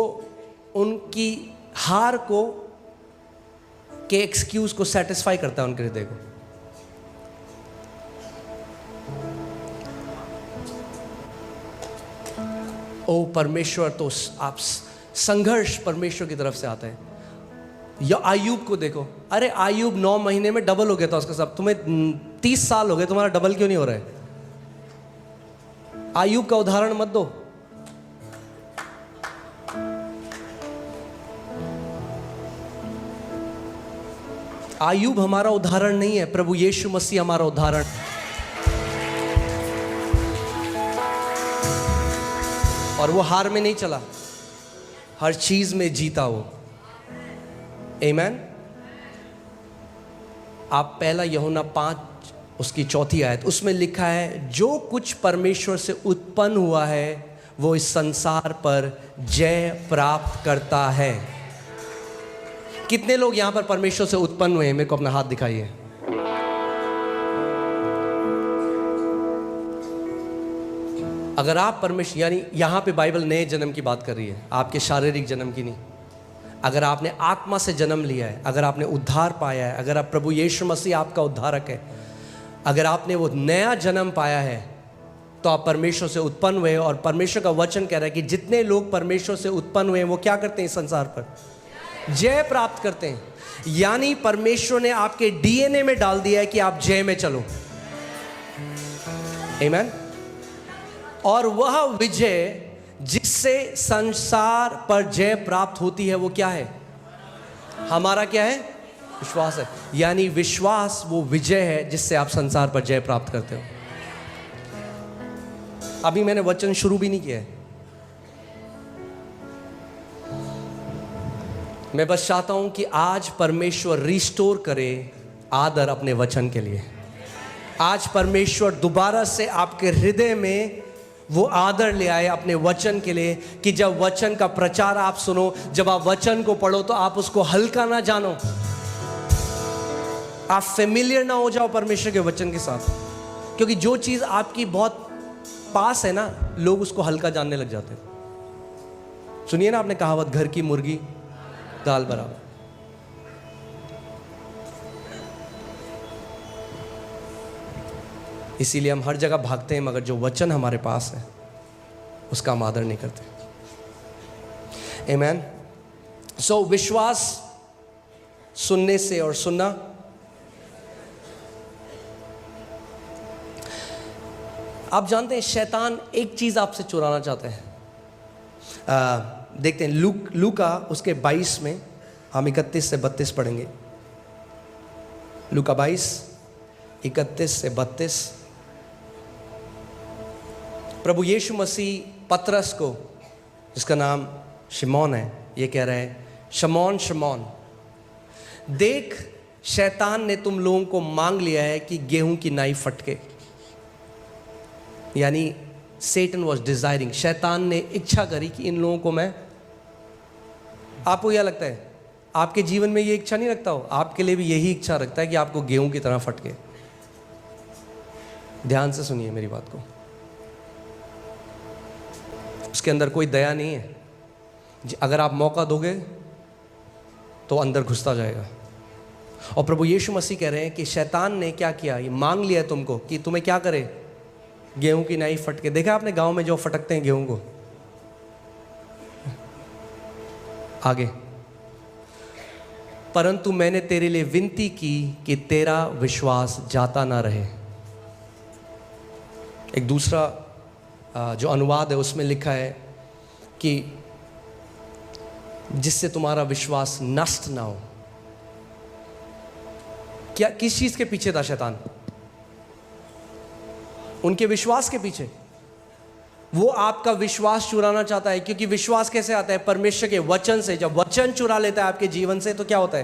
A: उनकी हार को के एक्सक्यूज को सेटिस्फाई करता है उनके हृदय को। ओ परमेश्वर, तो आप संघर्ष परमेश्वर की तरफ से आता है। या आयूब को देखो, अरे आयूब 9 महीने में डबल हो गया था उसका सब। तुम्हें 30 साल हो गए, तुम्हारा डबल क्यों नहीं हो रहा है? आयूब का उदाहरण मत दो। आयूब हमारा उदाहरण नहीं है, प्रभु यीशु मसीह हमारा उदाहरण। और वो हार में नहीं चला, हर चीज में जीता वो। आमीन। आप 1 यूहन्ना 5 उसकी 4 आयत, उसमें लिखा है जो कुछ परमेश्वर से उत्पन्न हुआ है वो इस संसार पर जय प्राप्त करता है। कितने लोग यहां पर परमेश्वर से उत्पन्न हुए हैं? मेरे को अपना हाथ दिखाइए। अगर आप परमेश्वर, यानी यहां पे बाइबल नए जन्म की बात कर रही है, आपके शारीरिक जन्म की नहीं। अगर आपने आत्मा से जन्म लिया है, अगर आपने उद्धार पाया है, अगर आप प्रभु यीशु मसीह आपका उद्धारक है, अगर आपने वो नया जन्म पाया है, तो आप परमेश्वर से उत्पन्न हुए। और परमेश्वर का वचन कह रहा है कि जितने लोग परमेश्वर से उत्पन्न हुए वो क्या करते हैं? इस संसार पर जय प्राप्त करते हैं। यानी परमेश्वर ने आपके डीएनए में डाल दिया है कि आप जय में चलो। आमीन। और वह विजय जिससे संसार पर जय प्राप्त होती है वो क्या है? हमारा क्या है? विश्वास है। यानी विश्वास वो विजय है जिससे आप संसार पर जय प्राप्त करते हो। अभी मैंने वचन शुरू भी नहीं किया है। मैं बस चाहता हूं कि आज परमेश्वर रिस्टोर करे आदर अपने वचन के लिए। आज परमेश्वर दोबारा से आपके हृदय में वो आदर ले आए अपने वचन के लिए कि जब वचन का प्रचार आप सुनो, जब आप वचन को पढ़ो तो आप उसको हल्का ना जानो, आप फेमिलियर ना हो जाओ परमेश्वर के वचन के साथ। क्योंकि जो चीज़ आपकी बहुत पास है ना, लोग उसको हल्का जानने लग जाते हैं। सुनिए ना आपने कहावत, घर की मुर्गी दाल बराबर। इसीलिए हम हर जगह भागते हैं, मगर जो वचन हमारे पास है उसका हम आदर नहीं करते। आमीन। सो विश्वास सुनने से, और सुनना आप जानते हैं शैतान एक चीज आपसे चुराना चाहते हैं। देखते हैं लूका उसके 22 में, हम 31 से 32 पढ़ेंगे। लूका 22 31 से 32। प्रभु यीशु मसीह पतरस को, जिसका नाम शिमोन है, ये कह रहे हैं, शमौन शमौन, देख शैतान ने तुम लोगों को मांग लिया है कि गेहूं की नाई फटके। यानी Satan was desiring, शैतान ने इच्छा करी कि इन लोगों को मैं, आपको क्या लगता है आपके जीवन में ये इच्छा नहीं रखता हो? आपके लिए भी यही इच्छा रखता है कि आपको गेहूं की तरह फटके। ध्यान से सुनिए मेरी बात को, उसके अंदर कोई दया नहीं है। अगर आप मौका दोगे तो अंदर घुसता जाएगा। और प्रभु यीशु मसीह कह रहे हैं कि शैतान ने क्या किया, ये मांग लिया है तुमको कि तुम्हें क्या करे, गेहूं की नाई फटके। देखा आपने गांव में जो फटकते हैं गेहूं को। आगे, परंतु मैंने तेरे लिए विनती की कि तेरा विश्वास जाता ना रहे। एक दूसरा जो अनुवाद है उसमें लिखा है कि जिससे तुम्हारा विश्वास नष्ट ना हो। क्या, किस चीज के पीछे था शैतान? उनके विश्वास के पीछे। वो आपका विश्वास चुराना चाहता है, क्योंकि विश्वास कैसे आता है? परमेश्वर के वचन से। जब वचन चुरा लेता है आपके जीवन से तो क्या होता है?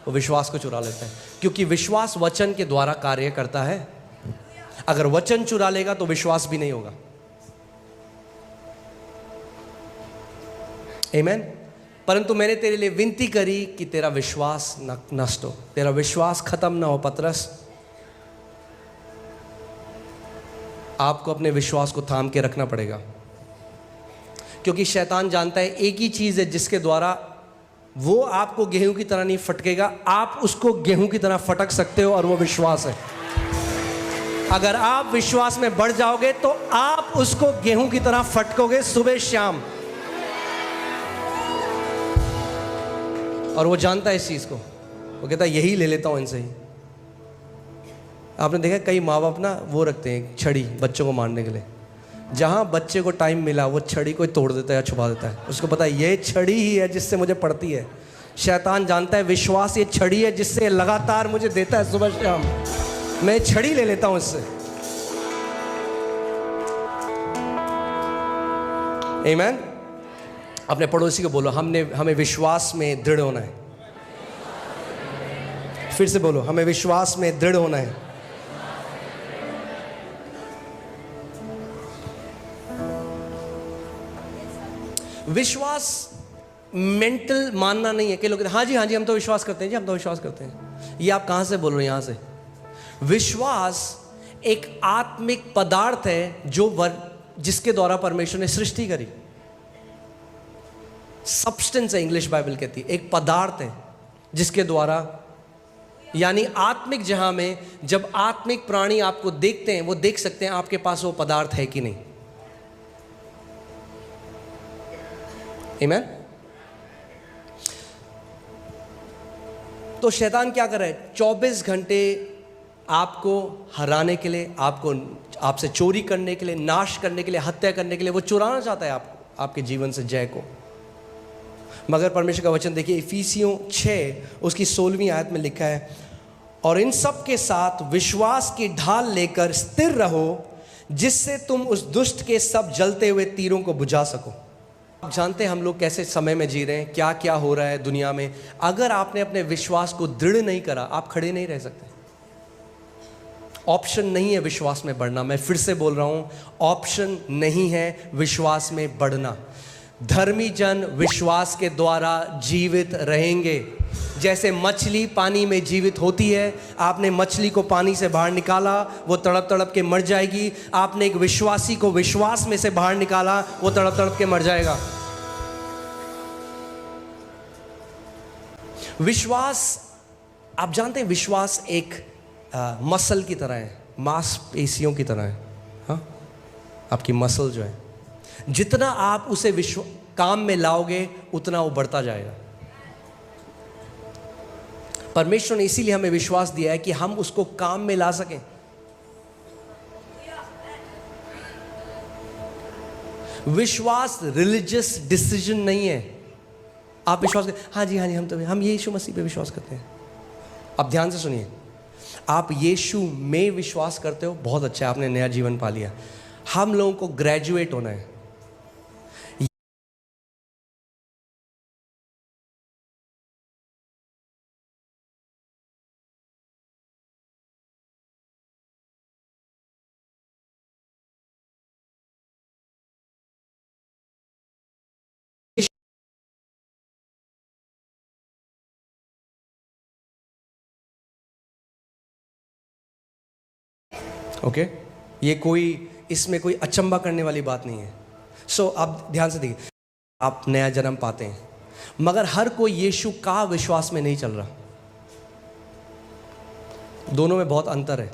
A: वो विश्वास को चुरा लेता है, क्योंकि विश्वास वचन के द्वारा कार्य करता है। अगर वचन चुरा लेगा तो विश्वास भी नहीं होगा। आमीन। परंतु मैंने तेरे लिए विनती करी कि तेरा विश्वास न नष्ट हो, तेरा विश्वास खत्म ना हो। पतरस, आपको अपने विश्वास को थाम के रखना पड़ेगा, क्योंकि शैतान जानता है एक ही चीज है जिसके द्वारा वो आपको गेहूं की तरह नहीं फटकेगा, आप उसको गेहूं की तरह फटक सकते हो, और वो विश्वास है। अगर आप विश्वास में बढ़ जाओगे तो आप उसको गेहूं की तरह फटकोगे सुबह शाम। और वो जानता है इस चीज को। वो कहता है यही ले लेता हूं इनसे ही। आपने देखा कई माँ बाप ना वो रखते हैं छड़ी बच्चों को मारने के लिए। जहाँ बच्चे को टाइम मिला वो छड़ी को तोड़ देता है या छुपा देता है। उसको पता है ये छड़ी ही है जिससे मुझे पड़ती है। शैतान जानता है विश्वास ये छड़ी है जिससे लगातार मुझे देता है सुबह शाम। मैं छड़ी ले लेता हूँ इससे। आमीन। अपने पड़ोसी को बोलो, हमें विश्वास में दृढ़ होना है। फिर से बोलो, हमें विश्वास में दृढ़ होना है। विश्वास मेंटल मानना नहीं है कि लोग हाँ जी हम तो विश्वास करते हैं जी, हम तो विश्वास करते हैं। ये आप कहां से बोल रहे हो? यहां से। विश्वास एक आत्मिक पदार्थ है जिसके द्वारा परमेश्वर ने सृष्टि करी। सब्सटेंस है, इंग्लिश बाइबल कहती है। एक पदार्थ है जिसके द्वारा, यानी आत्मिक जहां में जब आत्मिक प्राणी आपको देखते हैं वो देख सकते हैं आपके पास वो पदार्थ है कि नहीं। आमीन। तो शैतान क्या कर रहा है? 24 घंटे आपको हराने के लिए, आपसे चोरी करने के लिए, नाश करने के लिए, हत्या करने के लिए वो चुराना चाहता है आपके जीवन से जय को। मगर परमेश्वर का वचन देखिए, इफिसियों 6 उसकी 16वीं आयत में लिखा है, और इन सब के साथ विश्वास की ढाल लेकर स्थिर रहो, जिससे तुम उस दुष्ट के सब जलते हुए तीरों को बुझा सको। आप जानते हैं हम लोग कैसे समय में जी रहे हैं, क्या क्या हो रहा है दुनिया में। अगर आपने अपने विश्वास को दृढ़ नहीं करा, आप खड़े नहीं रह सकते। ऑप्शन नहीं है विश्वास में बढ़ना। मैं फिर से बोल रहा हूं, ऑप्शन नहीं है विश्वास में बढ़ना। धर्मी जन विश्वास के द्वारा जीवित रहेंगे। जैसे मछली पानी में जीवित होती है, आपने मछली को पानी से बाहर निकाला, वो तड़प तड़प के मर जाएगी। आपने एक विश्वासी को विश्वास में से बाहर निकाला, वो तड़प तड़प के मर जाएगा। विश्वास, आप जानते हैं विश्वास एक मसल की तरह है, मांसपेशियों की तरह है। हाँ, आपकी मसल जो है, जितना आप उसे काम में लाओगे उतना वो बढ़ता जाएगा। परमेश्वर ने इसीलिए हमें विश्वास दिया है कि हम उसको काम में ला सकें। विश्वास रिलीजियस डिसीजन नहीं है। आप विश्वास करें, हाँ जी हम यीशु मसीह पे विश्वास करते हैं। अब ध्यान से सुनिए, आप यीशु में विश्वास करते हो, बहुत अच्छा है, आपने नया जीवन पा लिया। हम लोगों को ग्रेजुएट होना है। ओके, ये कोई, इसमें कोई अचंभा करने वाली बात नहीं है। सो अब ध्यान से देखिए, आप नया जन्म पाते हैं, मगर हर कोई यीशु का विश्वास में नहीं चल रहा। दोनों में बहुत अंतर है।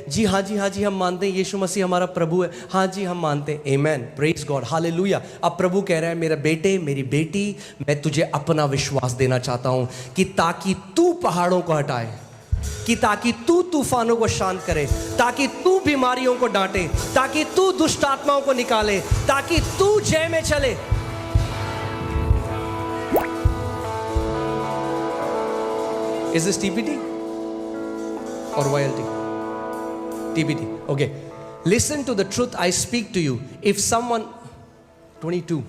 A: जी हाँ जी हम मानते हैं यीशु मसीह हमारा प्रभु है, हाँ जी हम मानते हैं, आमेन, प्रेज गॉड, हालेलुया। अब प्रभु कह रहा है, मेरा बेटे मेरी बेटी, मैं तुझे अपना विश्वास देना चाहता हूं कि ताकि तू पहाड़ों को हटाए, कि ताकि तू तूफानों को शांत करे, ताकि तू बीमारियों को डांटे, ताकि तू दुष्ट आत्माओं को निकाले, ताकि तू जय में चले। इज दिस टीपीटी और YLT? TPT, okay. Listen to the truth I speak to you, if someone 22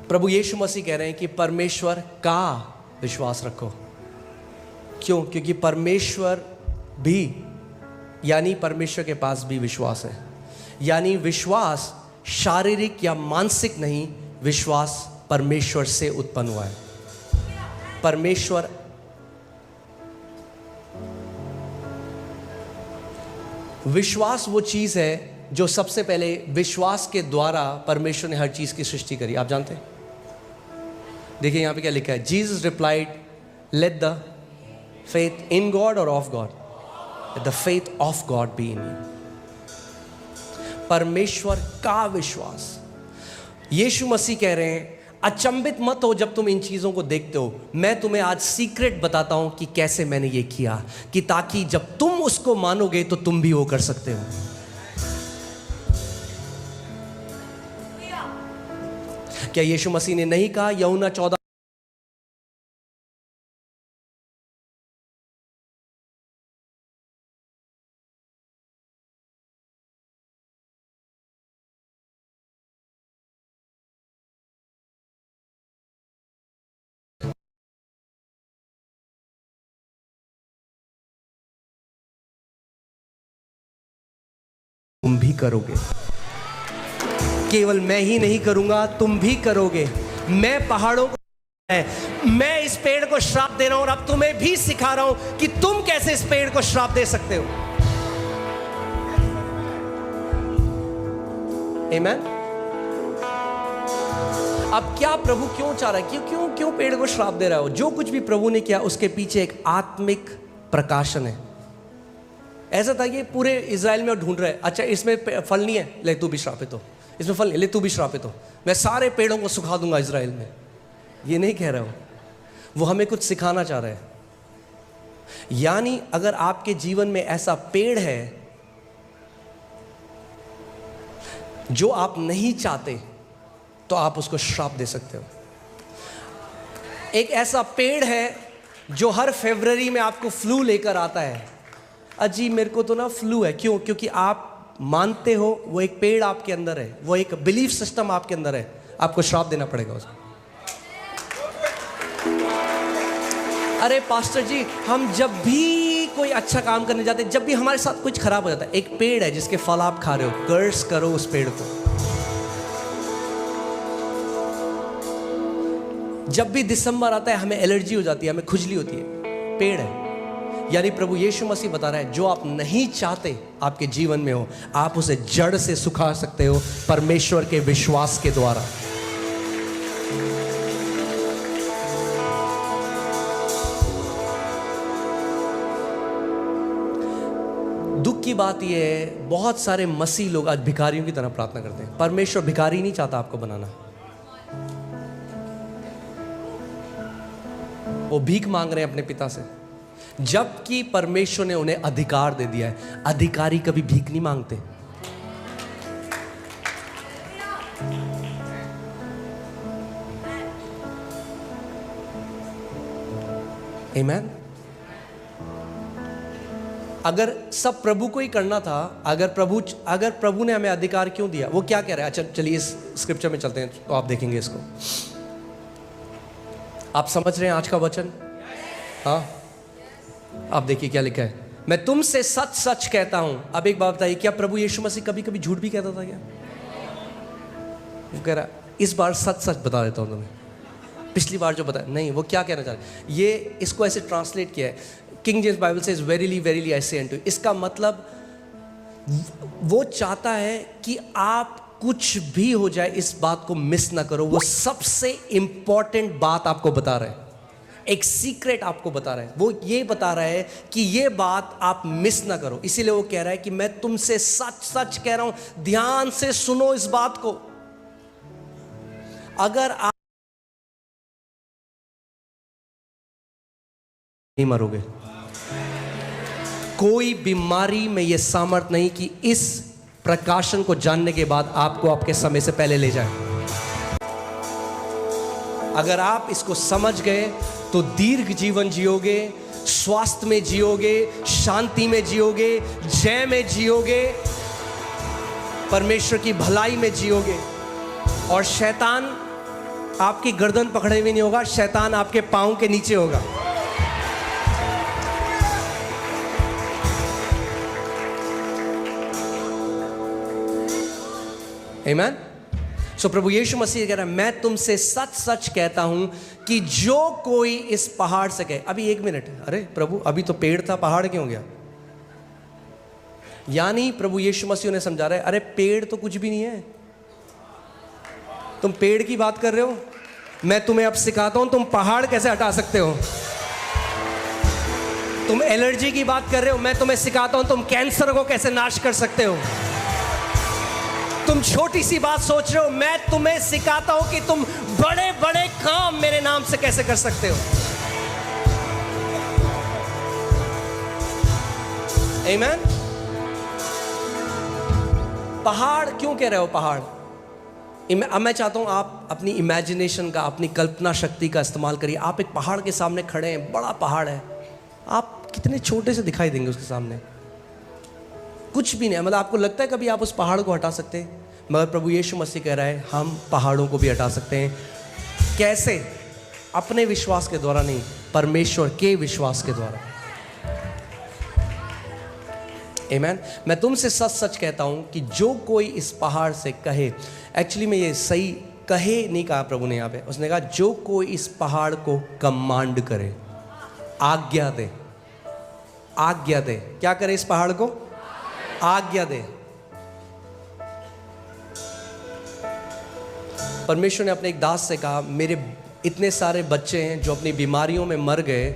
A: प्रभु यीशु मसीह कह रहे हैं कि परमेश्वर का विश्वास रखो। क्यों? क्योंकि परमेश्वर भी, यानी परमेश्वर के पास भी विश्वास है। यानी विश्वास शारीरिक या मानसिक नहीं, विश्वास परमेश्वर से उत्पन्न हुआ है। परमेश्वर, विश्वास वो चीज है जो सबसे पहले विश्वास के द्वारा परमेश्वर ने हर चीज की सृष्टि करी। आप जानते हैं? देखिए यहां पे क्या लिखा है, Jesus replied, let the faith in God or of God, let the faith of God be in you. परमेश्वर का विश्वास। यीशु मसीह कह रहे हैं, अचंभित मत हो जब तुम इन चीजों को देखते हो। मैं तुम्हें आज सीक्रेट बताता हूं कि कैसे मैंने ये किया, कि ताकि जब तुम उसको मानोगे तो तुम भी वो कर सकते हो। क्या यीशु मसीह ने नहीं कहा यूहन्ना 14 तुम भी करोगे? केवल मैं ही नहीं करूंगा, तुम भी करोगे। मैं पहाड़ों को, मैं इस पेड़ को श्राप दे रहा हूं और अब तुम्हें भी सिखा रहा हूं कि तुम कैसे इस पेड़ को श्राप दे सकते हो। आमेन। अब क्या प्रभु क्यों चाह रहा है, क्यों पेड़ को श्राप दे रहा हो? जो कुछ भी प्रभु ने किया उसके पीछे एक आत्मिक प्रकाशन है। ऐसा था कि पूरे इजराइल में ढूंढ रहे, अच्छा इसमें फल नहीं है, ले तू भी श्रापित हो, इसमें फल नहीं, ले तू भी श्रापित हो, मैं सारे पेड़ों को सुखा दूंगा इजराइल में। ये नहीं कह रहा हूं, वो हमें कुछ सिखाना चाह रहे हैं। यानी अगर आपके जीवन में ऐसा पेड़ है जो आप नहीं चाहते, तो आप उसको श्राप दे सकते हो। एक ऐसा पेड़ है जो हर फरवरी में आपको फ्लू लेकर आता है। अजी मेरे को तो ना फ्लू है, क्यों? क्योंकि आप मानते हो वो एक पेड़ आपके अंदर है, वो एक बिलीफ सिस्टम आपके अंदर है, आपको श्राप देना पड़ेगा उसको। अरे पास्टर जी, हम जब भी कोई अच्छा काम करने जाते हैं, जब भी हमारे साथ कुछ खराब हो जाता है, एक पेड़ है जिसके फल आप खा रहे हो, कर्स करो उस पेड़ को। जब भी दिसंबर आता है हमें एलर्जी हो जाती है, हमें खुजली होती है, पेड़ है। यानी प्रभु यीशु मसीह बता रहा है जो आप नहीं चाहते आपके जीवन में हो, आप उसे जड़ से सुखा सकते हो परमेश्वर के विश्वास के द्वारा। दुख की बात यह है, बहुत सारे मसीह लोग आज भिखारियों की तरह प्रार्थना करते हैं। परमेश्वर भिखारी नहीं चाहता आपको बनाना, वो भीख मांग रहे हैं अपने पिता से, जबकि परमेश्वर ने उन्हें अधिकार दे दिया है। अधिकारी कभी भीख नहीं मांगते। आमीन। अगर सब प्रभु को ही करना था, अगर प्रभु ने हमें अधिकार क्यों दिया? वो क्या कह रहा है? अच्छा चलिए इस स्क्रिप्चर में चलते हैं तो आप देखेंगे इसको। आप समझ रहे हैं आज का वचन? हाँ, आप देखिए क्या लिखा है। मैं तुमसे सच सच कहता हूं। अब एक बात बताइए, क्या प्रभु यीशु मसीह कभी कभी झूठ भी कहता था क्या? वो कह रहा इस बार सच सच बता देता हूं तुम्हें, पिछली बार जो बताया नहीं। वो क्या कहना चाह रहे हैं? ये इसको ऐसे ट्रांसलेट किया है, किंग जेम्स बाइबल से, वेरीली वेरीली आई से अनटू यू। इसका मतलब वो चाहता है कि आप कुछ भी हो जाए इस बात को मिस ना करो। वो सबसे इंपॉर्टेंट बात आपको बता रहे हैं, एक सीक्रेट आपको बता रहा है। वो ये बता रहा है कि ये बात आप मिस ना करो। इसीलिए वो कह रहा है कि मैं तुमसे सच सच कह रहा हूं, ध्यान से सुनो इस बात को। अगर आप नहीं मरोगे, कोई बीमारी में यह सामर्थ नहीं कि इस प्रकाशन को जानने के बाद आपको आपके समय से पहले ले जाए। अगर आप इसको समझ गए तो दीर्घ जीवन जियोगे, स्वास्थ्य में जियोगे, शांति में जियोगे, जय में जियोगे, परमेश्वर की भलाई में जियोगे। और शैतान आपकी गर्दन पकड़े हुए नहीं होगा, शैतान आपके पांव के नीचे होगा। आमीन। सो प्रभु यीशु मसीह कह रहा है, मैं तुमसे सच सच कहता हूं कि जो कोई इस पहाड़ से कहे। अभी एक मिनट, अरे प्रभु अभी तो पेड़ था, पहाड़ क्यों हो गया? यानी प्रभु यीशु मसीह ने समझा रहा है, अरे पेड़ तो कुछ भी नहीं है, तुम पेड़ की बात कर रहे हो, मैं तुम्हें अब सिखाता हूं तुम पहाड़ कैसे हटा सकते हो। तुम एलर्जी की बात कर रहे हो, मैं तुम्हें सिखाता हूं तुम कैंसर को कैसे नाश कर सकते हो। तुम छोटी सी बात सोच रहे हो, मैं तुम्हें सिखाता हूं कि तुम बड़े बड़े काम मेरे नाम से कैसे कर सकते हो। आमीन। पहाड़ क्यों कह रहे हो? पहाड़, अब मैं चाहता हूं आप अपनी इमेजिनेशन का, अपनी कल्पना शक्ति का इस्तेमाल करिए। आप एक पहाड़ के सामने खड़े हैं, बड़ा पहाड़ है, आप कितने छोटे से दिखाई देंगे उसके सामने? कुछ भी नहीं। मतलब आपको लगता है कभी आप उस पहाड़ को हटा सकते हैं? मगर प्रभु यीशु मसीह कह रहा है हम पहाड़ों को भी हटा सकते हैं। कैसे? अपने विश्वास के द्वारा नहीं, परमेश्वर के विश्वास के द्वारा। आमीन। मैं तुमसे सच सच कहता हूं कि जो कोई इस पहाड़ से कहे, एक्चुअली में ये सही कहे नहीं कहा प्रभु ने यहाँ पे, उसने कहा जो कोई इस पहाड़ को कमांड करे, आज्ञा दे। आज्ञा दे, क्या करे? इस पहाड़ को आज्ञा दे। परमेश्वर ने अपने एक दास से कहा, मेरे इतने सारे बच्चे हैं जो अपनी बीमारियों में मर गए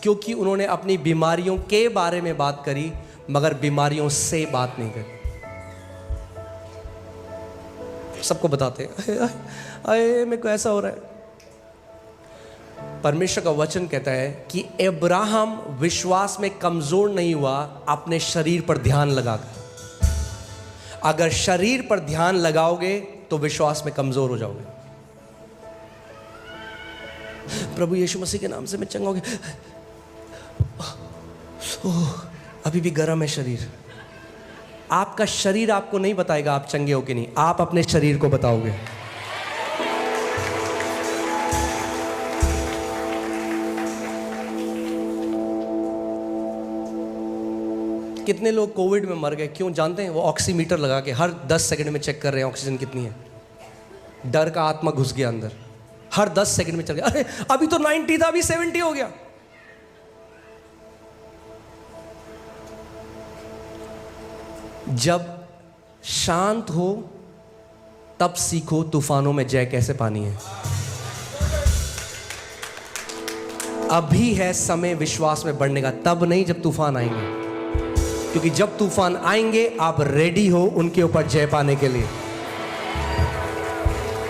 A: क्योंकि उन्होंने अपनी बीमारियों के बारे में बात करी मगर बीमारियों से बात नहीं करी। सबको बताते अरे मेरे को ऐसा हो रहा है। परमेश्वर का वचन कहता है कि अब्राहम विश्वास में कमजोर नहीं हुआ अपने शरीर पर ध्यान लगाकर। अगर शरीर पर ध्यान लगाओगे तो विश्वास में कमजोर हो जाओगे। प्रभु यीशु मसीह के नाम से मैं चंगा हो गया, अभी भी गर्म है शरीर। आपका शरीर आपको नहीं बताएगा आप चंगे हो कि नहीं, आप अपने शरीर को बताओगे। कितने लोग कोविड में मर गए, क्यों जानते हैं? वो ऑक्सीमीटर लगा के हर 10 सेकंड में चेक कर रहे हैं ऑक्सीजन कितनी है। डर का आत्मा घुस गया अंदर, हर 10 सेकंड में चल गया, अरे अभी तो 90 था, अभी 70 हो गया। जब शांत हो तब सीखो तूफानों में जय कैसे पानी है। अभी है समय विश्वास में बढ़ने का, तब नहीं जब तूफान आएंगे, क्योंकि जब तूफान आएंगे आप रेडी हो उनके ऊपर जय पाने के लिए।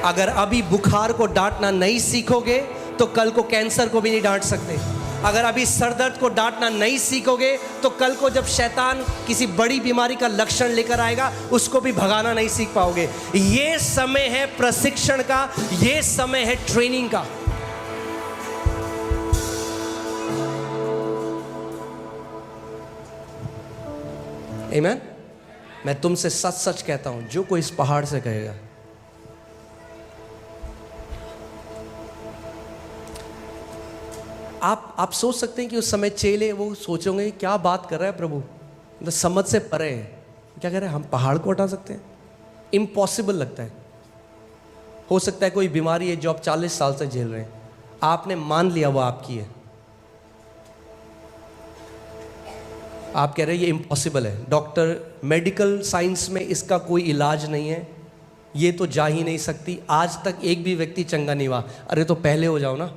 A: अगर अभी बुखार को डांटना नहीं सीखोगे तो कल को कैंसर को भी नहीं डांट सकते। अगर अभी सरदर्द को डांटना नहीं सीखोगे तो कल को जब शैतान किसी बड़ी बीमारी का लक्षण लेकर आएगा उसको भी भगाना नहीं सीख पाओगे। ये समय है प्रशिक्षण का, ये समय है ट्रेनिंग का। आमीन। मैं तुमसे सच सच कहता हूं, जो कोई इस पहाड़ से कहेगा, आप सोच सकते हैं कि उस समय चेले वो सोचोगे क्या बात कर रहा है प्रभु, तो समझ से परे है, क्या कह रहे हैं, हम पहाड़ को हटा सकते हैं? इम्पॉसिबल लगता है। हो सकता है कोई बीमारी है जो आप 40 साल से झेल रहे हैं, आपने मान लिया वो आपकी है, आप कह रहे हैं ये इम्पॉसिबल है, डॉक्टर मेडिकल साइंस में इसका कोई इलाज नहीं है, ये तो जा ही नहीं सकती, आज तक एक भी व्यक्ति चंगा नहीं हुआ। अरे तो पहले हो जाओ ना।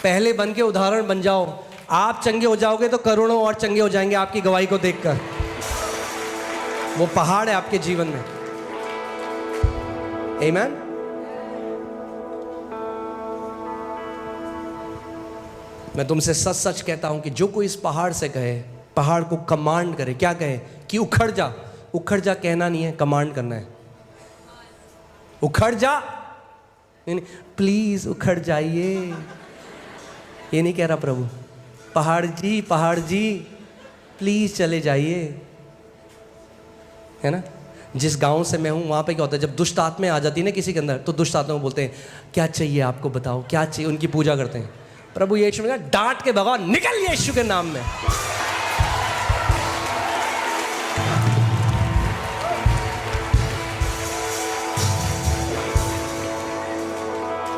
A: पहले बन के उदाहरण बन जाओ, आप चंगे हो जाओगे तो करोड़ों और चंगे हो जाएंगे आपकी गवाही को देखकर। वो पहाड़ है आपके जीवन में। आमीन। मैं तुमसे सच सच कहता हूं कि जो कोई इस पहाड़ से कहे, पहाड़ को कमांड करे, क्या कहे कि उखड़ जा। उखड़ जा कहना नहीं है, कमांड करना है। उखड़ जा, नहीं प्लीज उखड़ जाइए, ये नहीं कह रहा प्रभु। पहाड़ जी प्लीज चले जाइए, है ना। जिस गांव से मैं हूं वहां पे क्या होता है, जब दुष्ट आत्माएं आ जाती है ना किसी के अंदर, तो दुष्ट आत्मा को बोलते हैं क्या चाहिए आपको, बताओ क्या चाहिए। उनकी पूजा करते हैं। प्रभु यीशु ने कहा डांट के भगाओ, निकल यीशु के नाम में।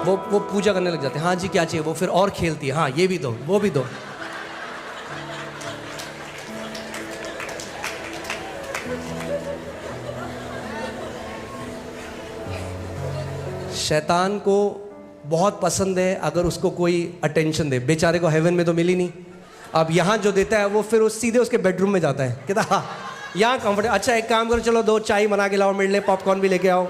A: वो पूजा करने लग जाते हैं। हाँ जी क्या चाहिए, वो फिर और खेलती है, हाँ ये भी दो, वो भी दो। शैतान को बहुत पसंद है अगर उसको कोई अटेंशन दे। बेचारे को हेवन में तो मिली नहीं, अब यहाँ जो देता है वो फिर वो सीधे उसके बेडरूम में जाता है, कहता हाँ यहाँ कंफर्टेबल। अच्छा एक काम करो, चलो 2 चाय बना के लाओ मेरे लिए, पॉपकॉर्न भी लेके आओ।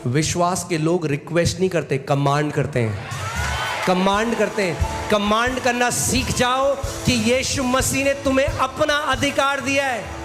A: विश्वास के लोग रिक्वेस्ट नहीं करते, कमांड करते हैं। कमांड करते हैं। कमांड करना सीख जाओ कि यीशु मसीह ने तुम्हें अपना अधिकार दिया है।